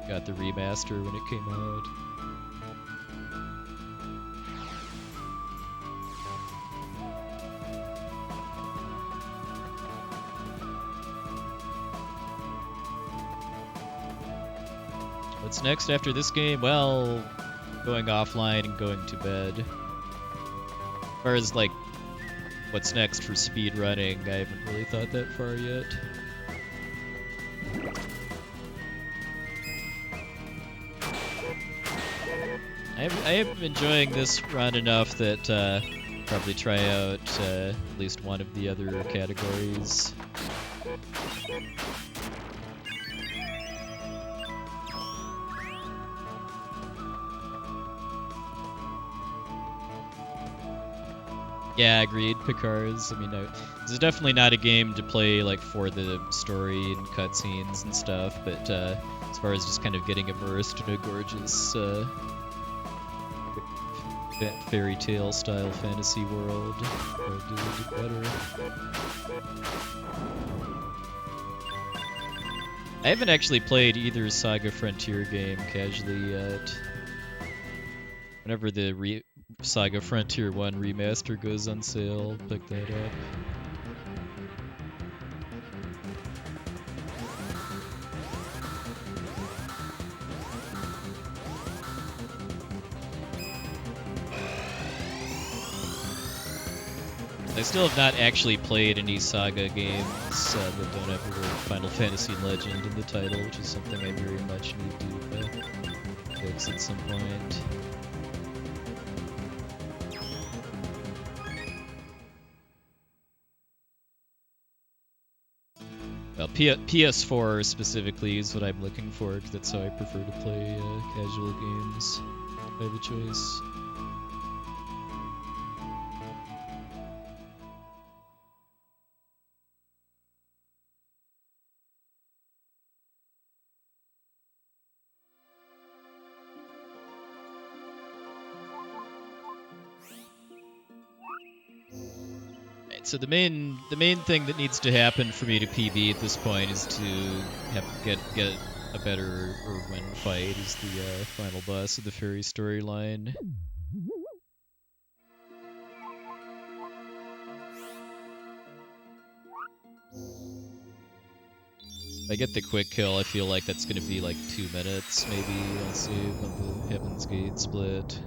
Got the remaster when it came out. What's next after this game? Well, going offline and going to bed. As far as like what's next for speedrunning, I haven't really thought that far yet. I am enjoying this run enough that probably try out at least one of the other categories. Yeah, agreed. Picars. I mean, this is definitely not a game to play like for the story and cutscenes and stuff, but as far as just kind of getting immersed in a gorgeous fairy tale style fantasy world, I'll do it better. I haven't actually played either Saga Frontier game casually yet. Whenever the Saga Frontier 1 remaster goes on sale, pick that up. I still have not actually played any Saga games that don't have the word Final Fantasy Legend in the title, which is something I very much need to fix at some point. Well, PS4 specifically is what I'm looking for, because that's how I prefer to play casual games. I have a choice. So the main thing that needs to happen for me to PB at this point is to get a better or win fight as the final boss of the Faerie storyline. If I get the quick kill, I feel like that's gonna be like 2 minutes maybe. I'll save on the Heaven's Gate split.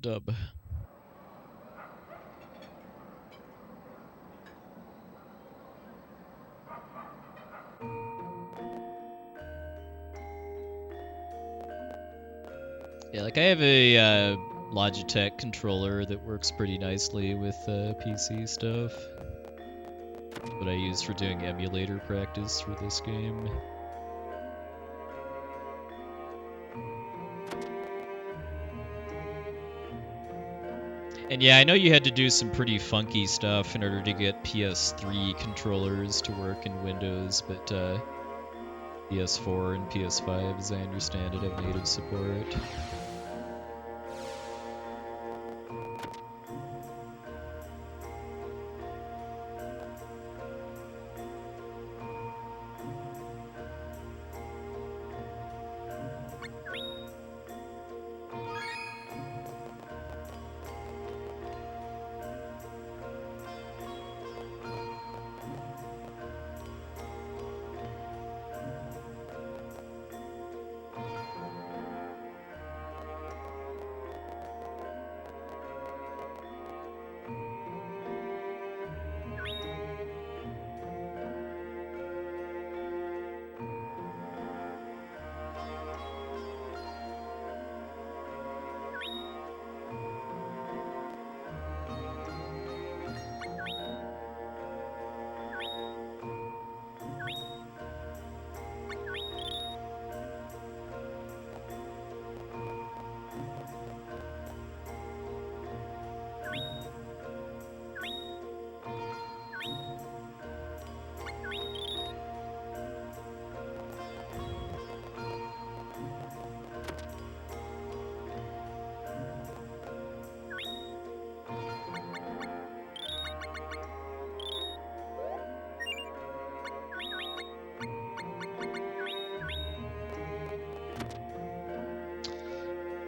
Dub. Yeah, like I have a Logitech controller that works pretty nicely with PC stuff. What I use for doing emulator practice for this game. And yeah, I know you had to do some pretty funky stuff in order to get PS3 controllers to work in Windows, but PS4 and PS5, as I understand it, have native support.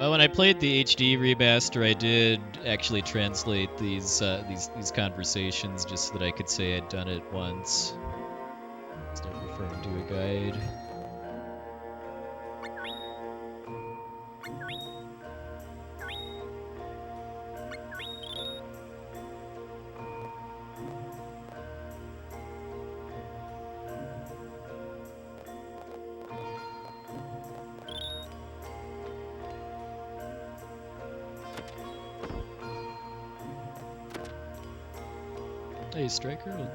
Well, when I played the HD remaster, I did actually translate these conversations just so that I could say I'd done it once, instead of referring to a guide. Hey, Striker.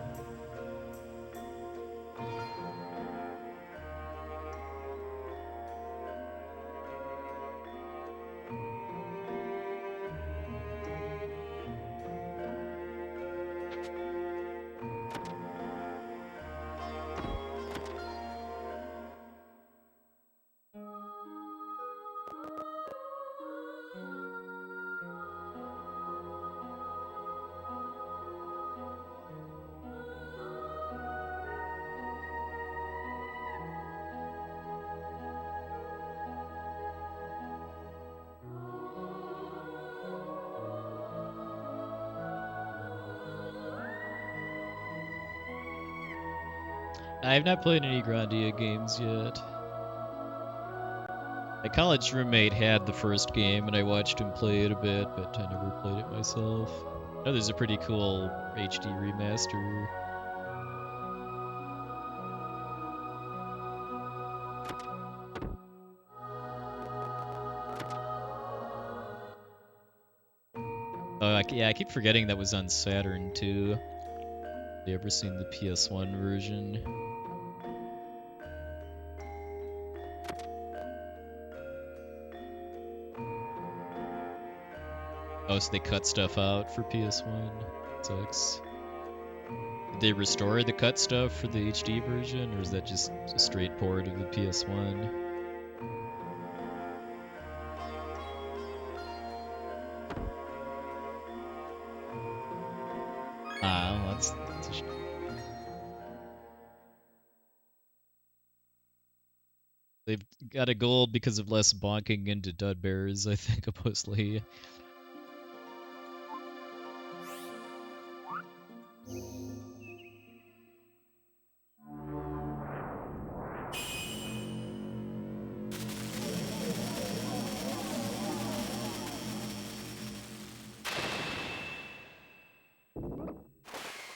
I have not played any Grandia games yet. My college roommate had the first game, and I watched him play it a bit, but I never played it myself. I know there's a pretty cool HD remaster. Oh, yeah, I keep forgetting that was on Saturn, too. Have you ever seen the PS1 version? Oh, so they cut stuff out for PS1? Sucks. Did they restore the cut stuff for the HD version, or is that just a straight port of the PS1? Ah, well, that's a shame. They've got a gold because of less bonking into dud bears, I think, mostly.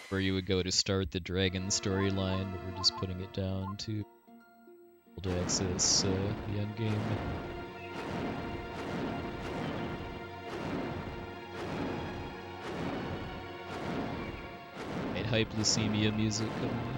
Where you would go to start the dragon storyline, but we're just putting it down to access the end game. hypoglycemia music coming in.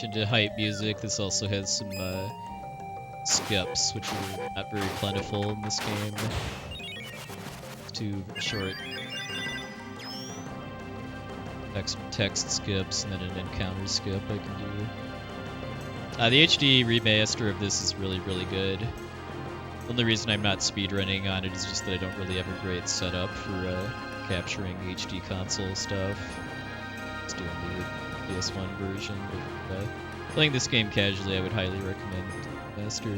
Into hype music, this also has some skips, which are not very plentiful in this game. Two short text skips and then an encounter skip I can do. The HD remaster of this is really, really good. The only reason I'm not speedrunning on it is just that I don't really have a great setup for capturing HD console stuff. Just doing the PS1 version, but playing this game casually, I would highly recommend Master.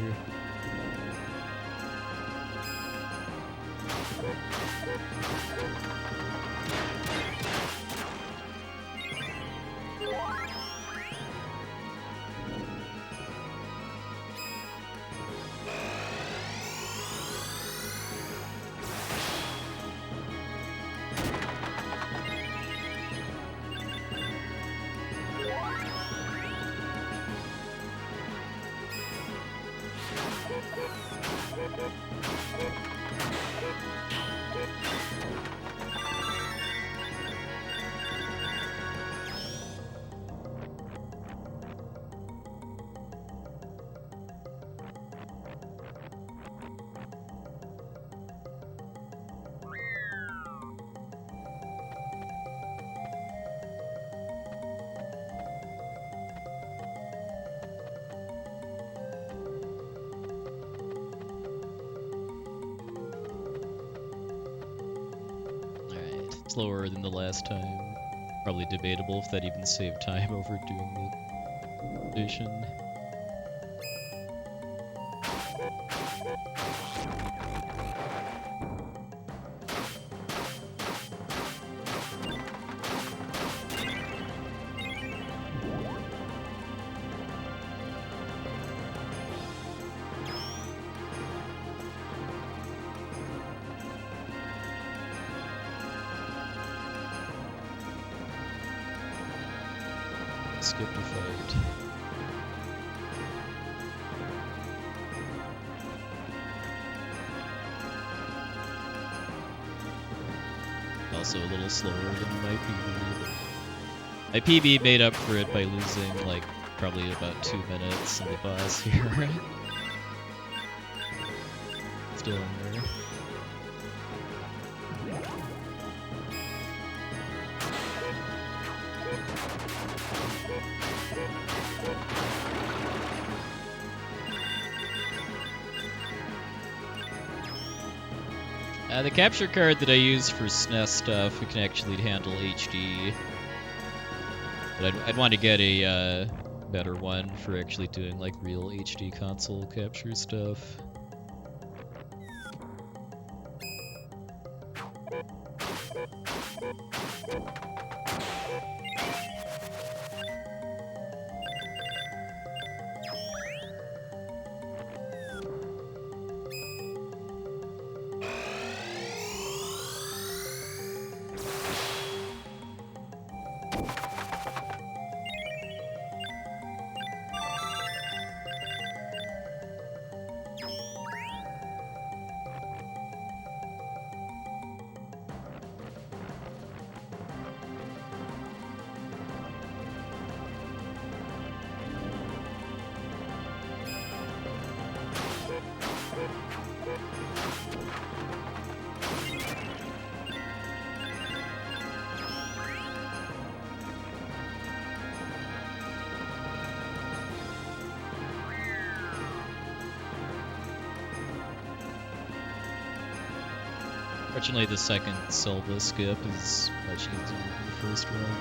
Slower than the last time. Probably debatable if that even saved time over doing the edition. Skip a fight. Also a little slower than my PB. My PB made up for it by losing like probably about 2 minutes in the boss here. Still in there. The capture card that I use for SNES stuff, it can actually handle HD. But I'd want to get a better one for actually doing like real HD console capture stuff. Fortunately, the second Silva skip is much easier than the first one.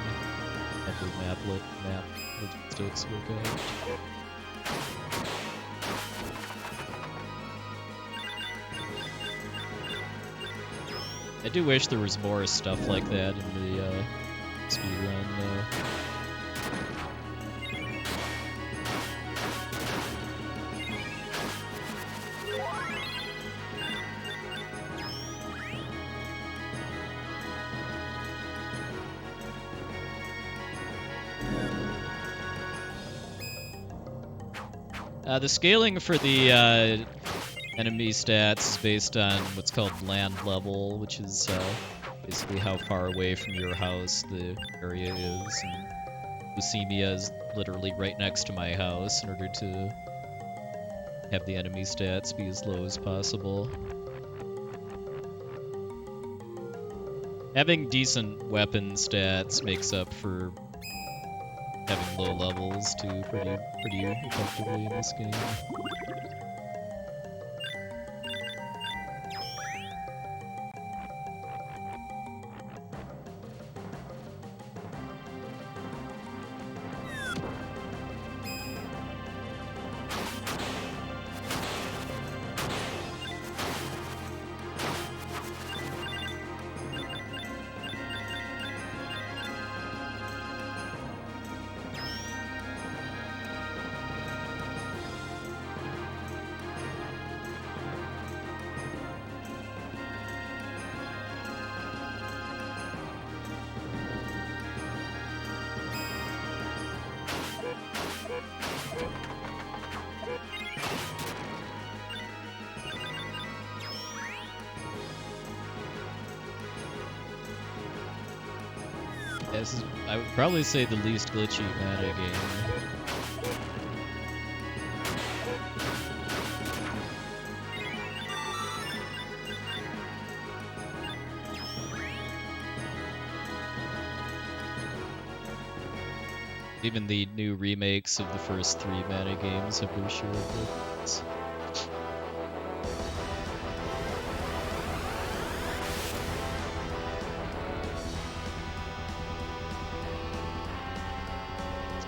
proper map logistics work out. I do wish there was more stuff like that in the speedrun, though. The scaling for the enemy stats is based on what's called land level, which is basically how far away from your house the area is. And Leukemia is literally right next to my house in order to have the enemy stats be as low as possible. Having decent weapon stats makes up for having low levels too pretty effectively in this game. This is, I would probably say, the least glitchy Mana game. Even the new remakes of the first 3 Mana games have their share of glitches.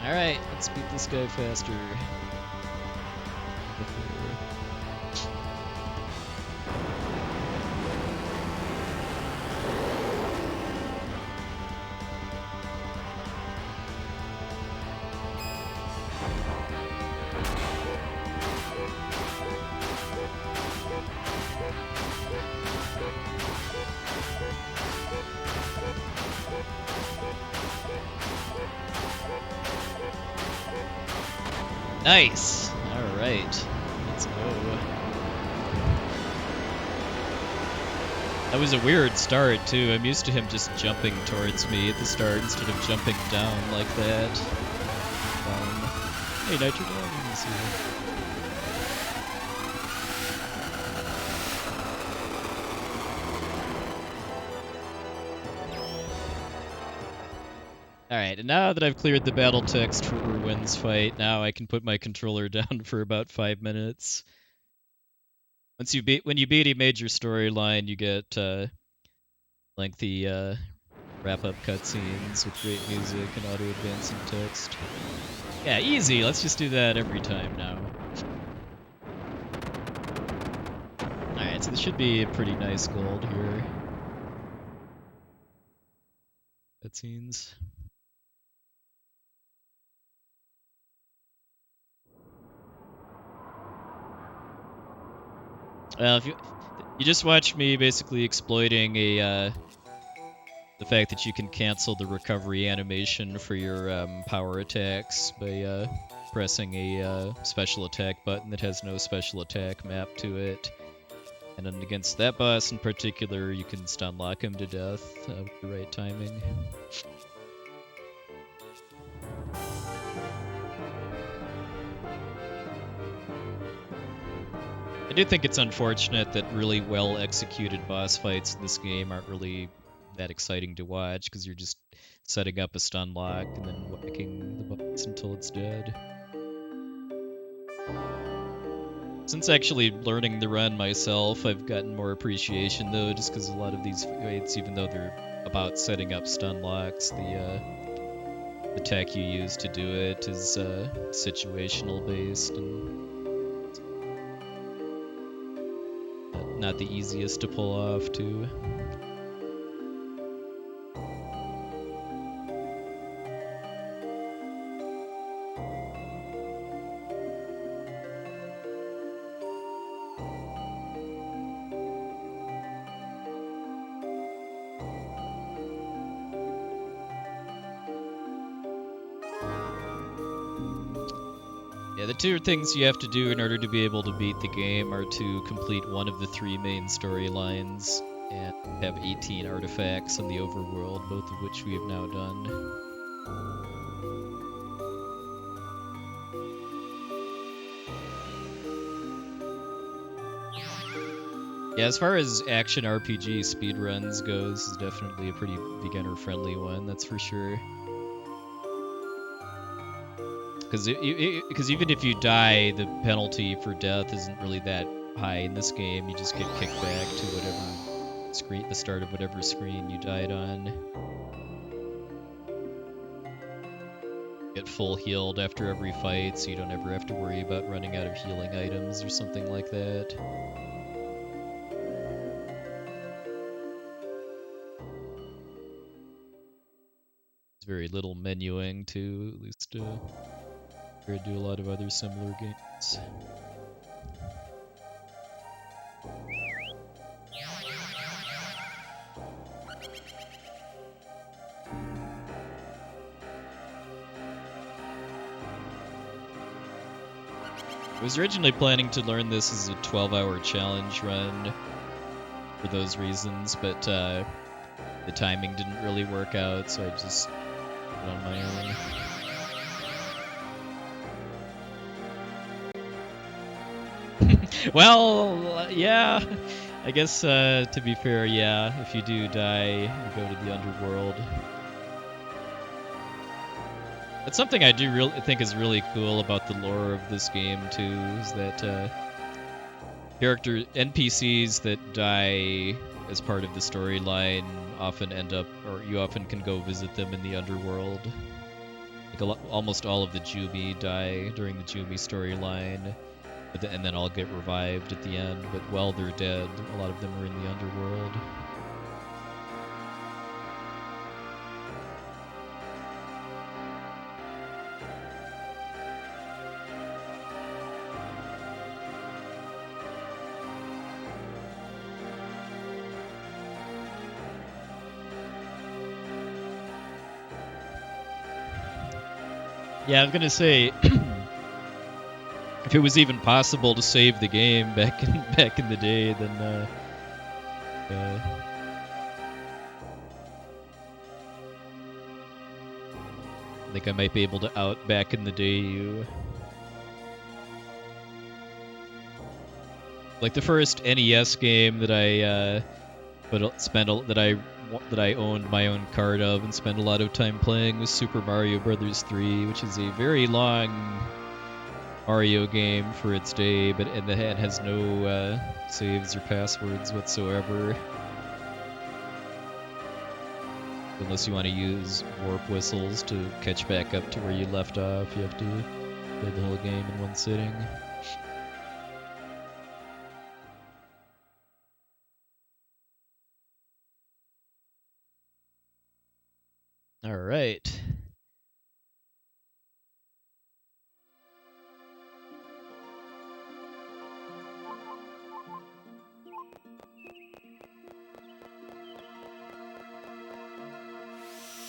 Alright, let's beat this guy faster. Nice! Alright, let's go. That was a weird start, too. I'm used to him just jumping towards me at the start instead of jumping down like that. Hey, Nitro Dragon's here. Alright, and now that I've cleared the battle text for Erwin's fight, now I can put my controller down for about 5 minutes. When you beat a major storyline, you get lengthy wrap-up cutscenes with great music and auto-advancing text. Yeah, easy. Let's just do that every time now. Alright, so this should be a pretty nice gold here. Cutscenes. Well, if you just watch me basically exploiting the fact that you can cancel the recovery animation for your power attacks by pressing a special attack button that has no special attack map to it. And then against that boss in particular, you can stun lock him to death with the right timing. I do think it's unfortunate that really well-executed boss fights in this game aren't really that exciting to watch, because you're just setting up a stun lock and then whacking the boss until it's dead. Since actually learning the run myself, I've gotten more appreciation, though, just because a lot of these fights, even though they're about setting up stun locks, the the tech you use to do it is situational based and not the easiest to pull off too. Yeah, the two things you have to do in order to be able to beat the game are to complete one of the 3 main storylines and have 18 artifacts in the overworld, both of which we have now done. Yeah, as far as action RPG speedruns goes, this is definitely a pretty beginner-friendly one, that's for sure. Because even if you die, the penalty for death isn't really that high in this game. You just get kicked back to whatever screen, the start of whatever screen you died on. Get full healed after every fight, so you don't ever have to worry about running out of healing items or something like that. There's very little menuing too, at least compared to a lot of other similar games. I was originally planning to learn this as a 12-hour challenge run for those reasons, but the timing didn't really work out, so I just went on my own. Well, yeah, I guess to be fair, yeah, if you do die, you go to the underworld. That's something I do really think is really cool about the lore of this game too, is that NPCs that die as part of the storyline often end up, or you often can go visit them in the underworld. Like almost all of the Jumi die during the Jumi storyline, and then all get revived at the end, but while they're dead, a lot of them are in the underworld. Yeah, I was gonna say, if it was even possible to save the game back in the day, then I think I might be able to out back in the day you. Like the first NES game that I that I owned my own card of and spent a lot of time playing was Super Mario Brothers 3, which is a very long Mario game for its day, but it has no saves or passwords whatsoever. Unless you want to use warp whistles to catch back up to where you left off, you have to play the whole game in one sitting. All right.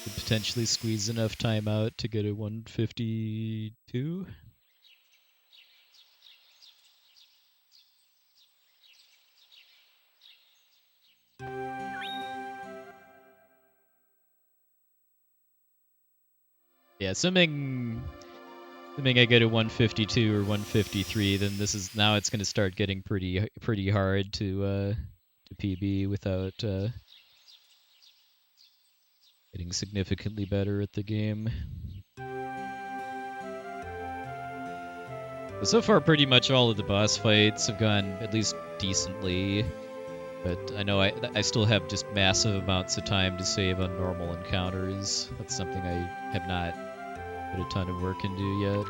Could potentially squeeze enough time out to get a 152. Yeah, assuming I get a 152 or 153, then it's going to start getting pretty hard to PB without getting significantly better at the game. But so far, pretty much all of the boss fights have gone at least decently. But I know I still have just massive amounts of time to save on normal encounters. That's something I have not put a ton of work into yet.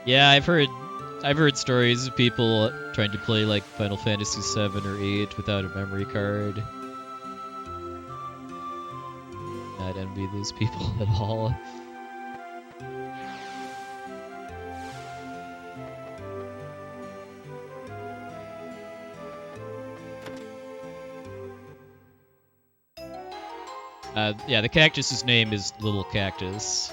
Yeah, I've heard stories of people trying to play like Final Fantasy 7 or 8 without a memory card. Not envy those people at all. Yeah, the cactus's name is Little Cactus.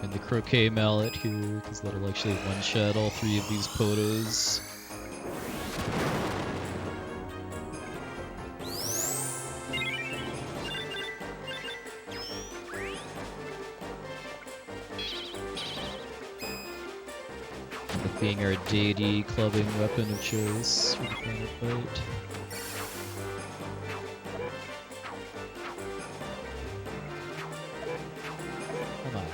And the croquet mallet here, because that'll actually one-shot all three of these potos. With being our deity clubbing weapon of choice for the final fight. Come on.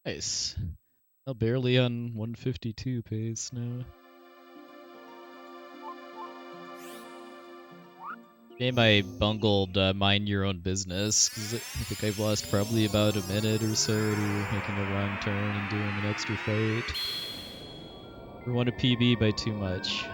Nice. I'm barely on 152 pace now. Game I bungled mind your own business, because I think I've lost probably about a minute or so to making a wrong turn and doing an extra fight. Or won a PB by too much.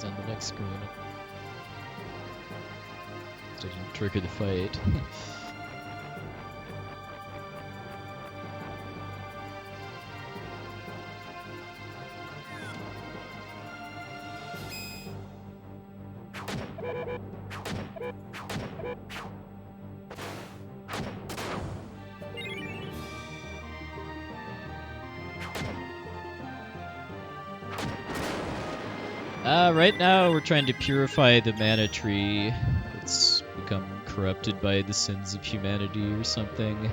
on the next screen. I didn't trigger the fight. Right now we're trying to purify the mana tree. It's become corrupted by the sins of humanity or something.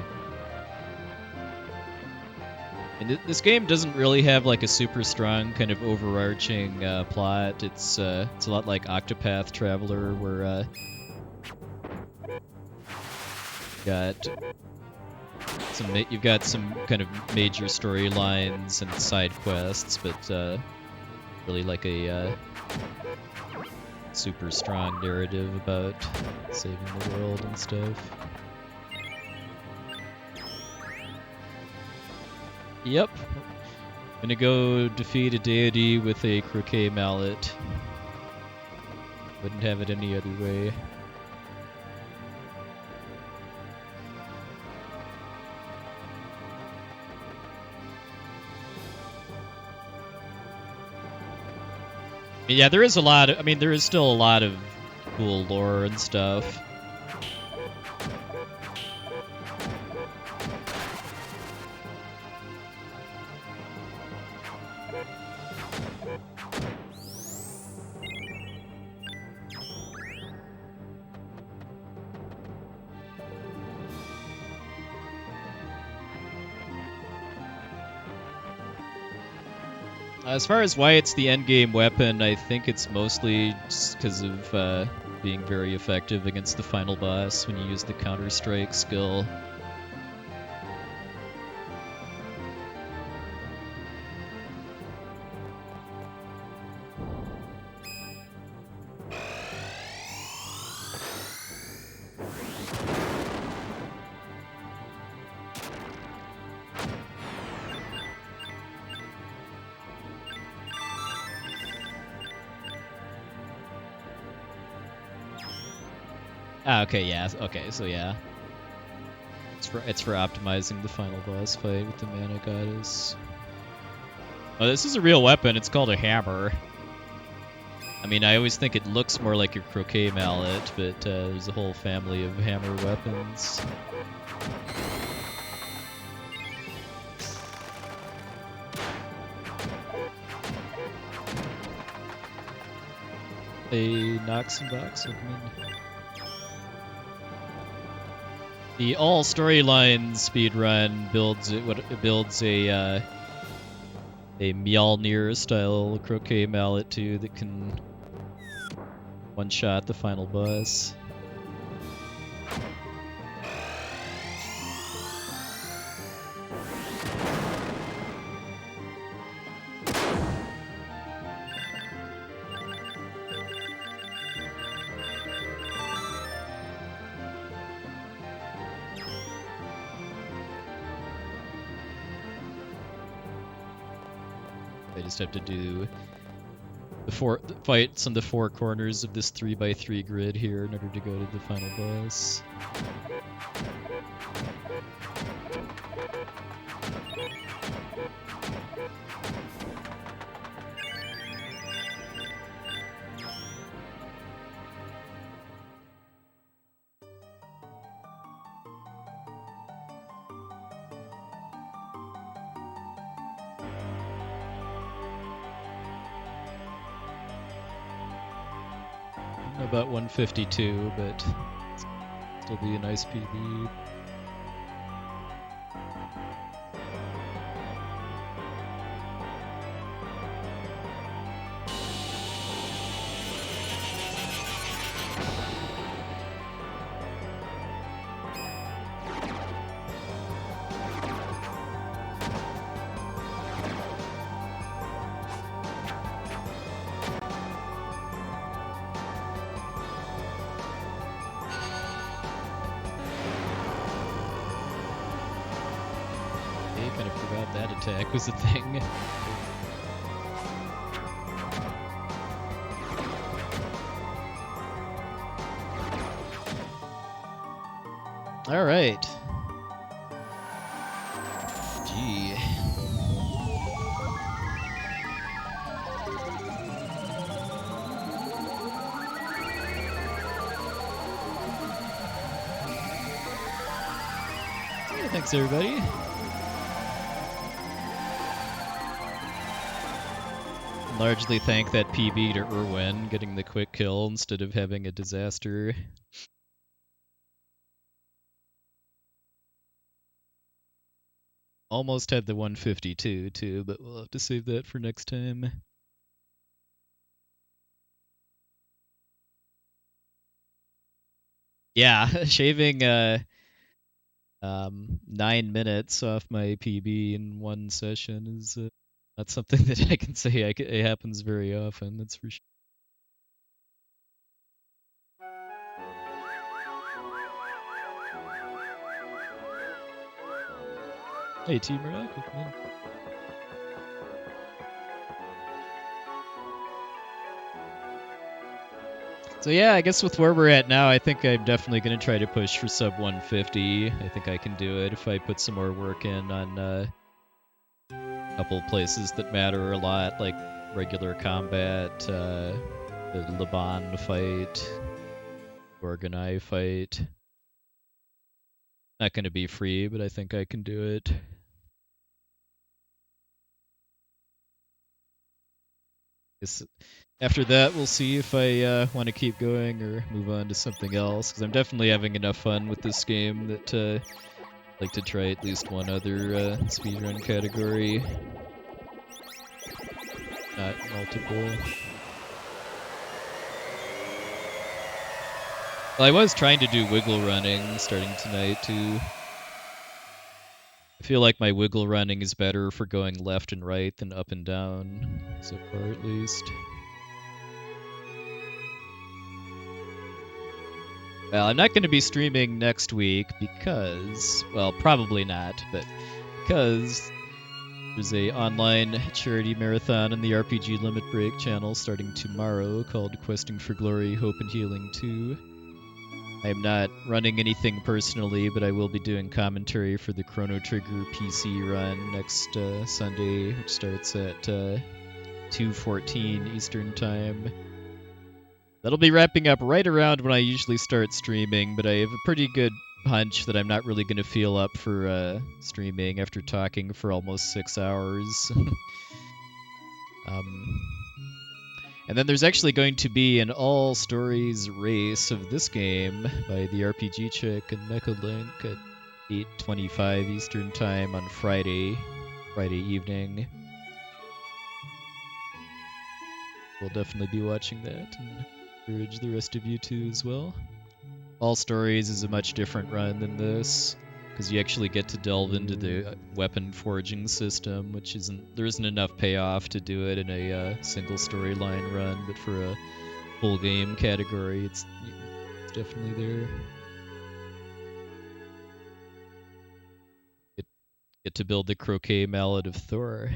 And this game doesn't really have like a super strong kind of overarching plot. It's a lot like Octopath Traveler, where you've got some kind of major storylines and side quests, but really like a super strong narrative about saving the world and stuff. Yep. Gonna go defeat a deity with a croquet mallet. Wouldn't have it any other way. Yeah, there is a lot of, there is still a lot of cool lore and stuff. As far as why it's the endgame weapon, I think it's mostly just because of being very effective against the final boss when you use the Counter-Strike skill. Ah, okay, yeah. Okay, so yeah. It's for optimizing the final boss fight with the Mana Goddess. Oh, this is a real weapon. It's called a hammer. I always think it looks more like a croquet mallet, but there's a whole family of hammer weapons. A Nox and Box opening. The all storyline speedrun builds a Mjolnir style croquet mallet too that can one shot the final boss. I just have to do the fights on the four corners of this 3x3 grid here in order to go to the final boss. About 152, but still be a nice PB. Kind of forgot that attack was a thing. All right. Gee. Yeah, thanks, everybody. Largely thank that PB to Irwin getting the quick kill instead of having a disaster. Almost had the 152 too, but we'll have to save that for next time. Yeah, shaving 9 minutes off my PB in one session is not something that I can say it happens very often, that's for sure. Hey, Team Rock, welcome in. So yeah, I guess with where we're at now, I think I'm definitely going to try to push for sub 150. I think I can do it if I put some more work in on a couple of places that matter a lot, like regular combat, the Laban fight, Gorgonai fight. Not going to be free, but I think I can do it. After that, we'll see if I want to keep going or move on to something else, because I'm definitely having enough fun with this game that I'd like to try at least one other speedrun category. Not multiple. Well, I was trying to do wiggle running starting tonight, too. I feel like my wiggle running is better for going left and right than up and down, so far at least. Well, I'm not going to be streaming next week because, well, probably not, but because there's a online charity marathon on the RPG Limit Break channel starting tomorrow called Questing for Glory, Hope and Healing 2. I'm not running anything personally, but I will be doing commentary for the Chrono Trigger PC run next Sunday, which starts at 2:14 Eastern Time. That'll be wrapping up right around when I usually start streaming, but I have a pretty good hunch that I'm not really going to feel up for streaming after talking for almost 6 hours. And then there's actually going to be an all-stories race of this game by the RPG Chick and Mecha Link at 8:25 Eastern Time on Friday evening. We'll definitely be watching that and encourage the rest of you to as well. All Stories is a much different run than this, because you actually get to delve into the weapon forging system, which there isn't enough payoff to do it in a single storyline run, but for a full game category, it's definitely there. Get to build the croquet mallet of Thor.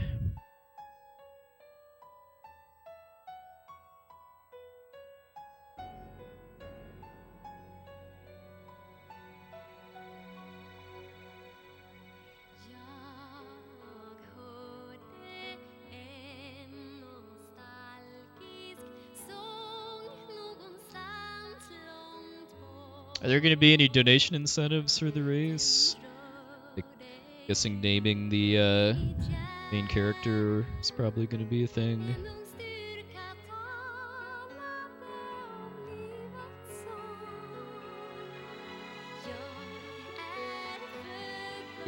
Are there going to be any donation incentives for the race? Like, guessing naming the main character is probably going to be a thing.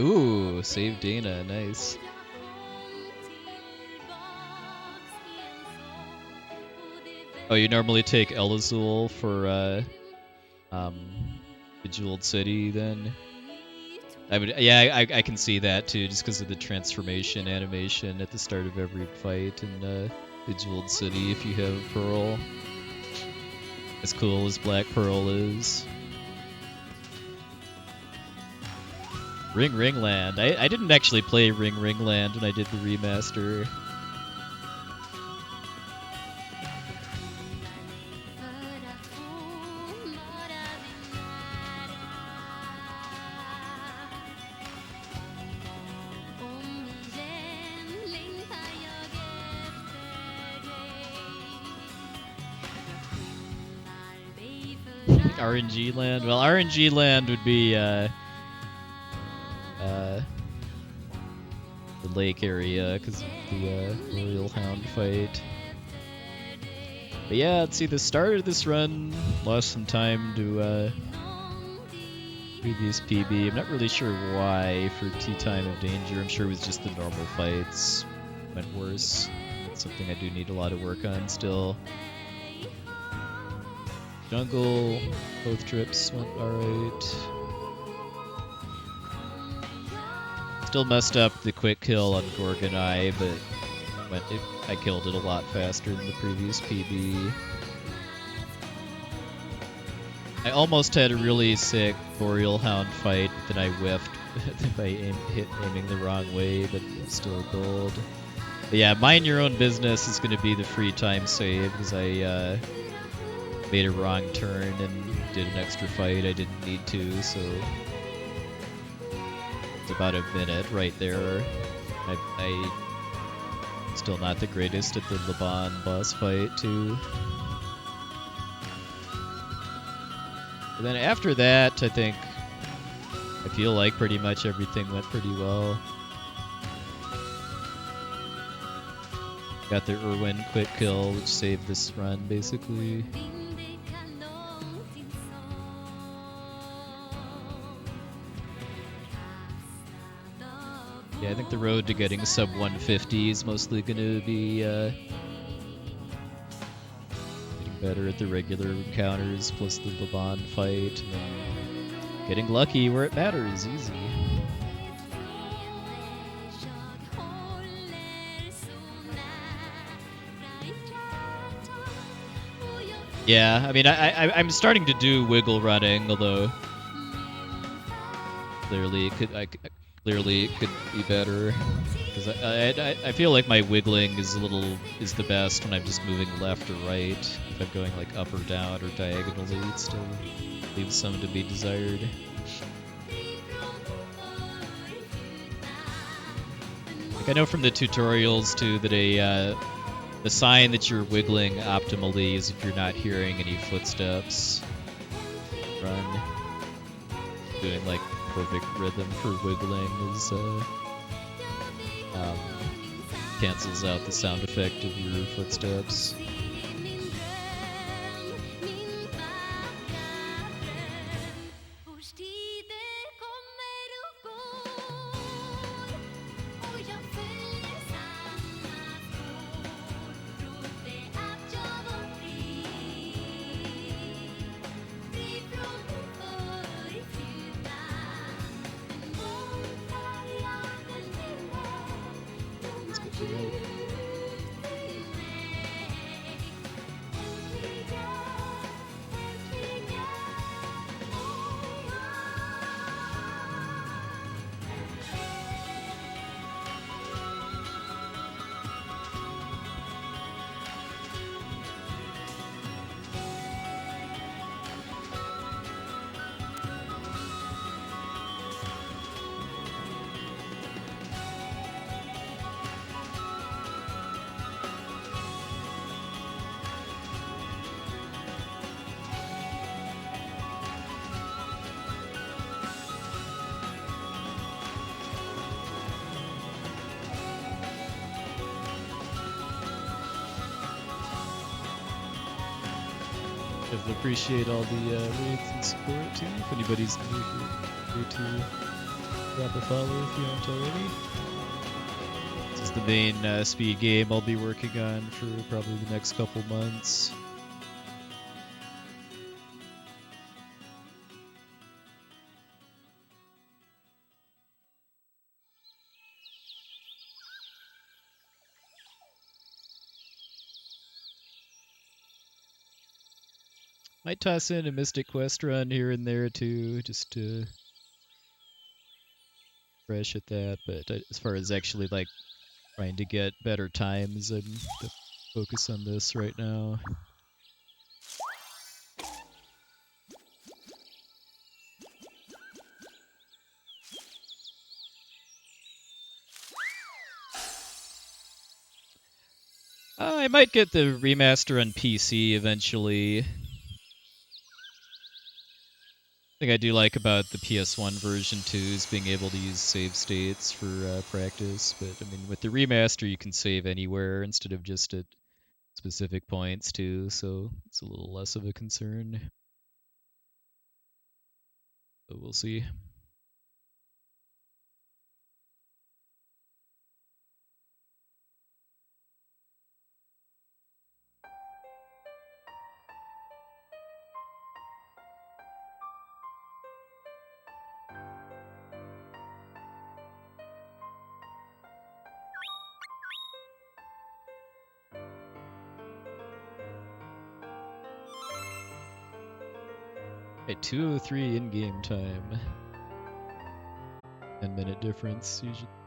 Ooh, save Dana, nice. Oh, you normally take Elazul for Bejeweled City then? I can see that too, just because of the transformation animation at the start of every fight in Bejeweled City if you have Pearl. As cool as Black Pearl is. Ring Ring Land. I didn't actually play Ring Ring Land when I did the remaster. RNG land? Well, RNG land would be the lake area because of the Royal Hound fight. But yeah, let's see, the start of this run lost some time to previous PB. I'm not really sure why for Tea Time of Danger. I'm sure it was just the normal fights went worse. That's something I do need a lot of work on still. Jungle, both trips went alright. Still messed up the quick kill on Gorgon Eye, but I killed it a lot faster than the previous PB. I almost had a really sick Boreal Hound fight, but then I whiffed by aiming the wrong way, but still gold. But yeah, mind your own business is going to be the free time save, because I made a wrong turn and did an extra fight I didn't need to, so it's about a minute right there. I still not the greatest at the Laban boss fight too. And then after that, I feel like pretty much everything went pretty well. Got the Irwin quick kill, which saved this run basically. Yeah, I think the road to getting sub 150 is mostly going to be getting better at the regular encounters, plus the Laban fight, and then getting lucky where it matters, easy. Yeah, I mean, I'm starting to do wiggle running, although clearly it could be better, because I feel like my wiggling is the best when I'm just moving left or right. If I'm going like up or down or diagonally, it still leaves some to be desired. Like I know from the tutorials too that the sign that you're wiggling optimally is if you're not hearing any footsteps. Run. Doing like perfect rhythm for wiggling is cancels out the sound effect of your footsteps. Definitely appreciate all the raids and support too. If anybody's new here to drop a follow if you aren't already. This is the main speed game I'll be working on for probably the next couple months. Might toss in a Mystic Quest run here and there too, just to fresh at that. But as far as actually like trying to get better times, I'm to focus on this right now. I might get the remaster on PC eventually. thing I do like about the PS1 version too is being able to use save states for practice. But I mean, with the remaster, you can save anywhere instead of just at specific points too, so it's a little less of a concern. But we'll see. At 2:03 in-game time. 10-minute difference usually.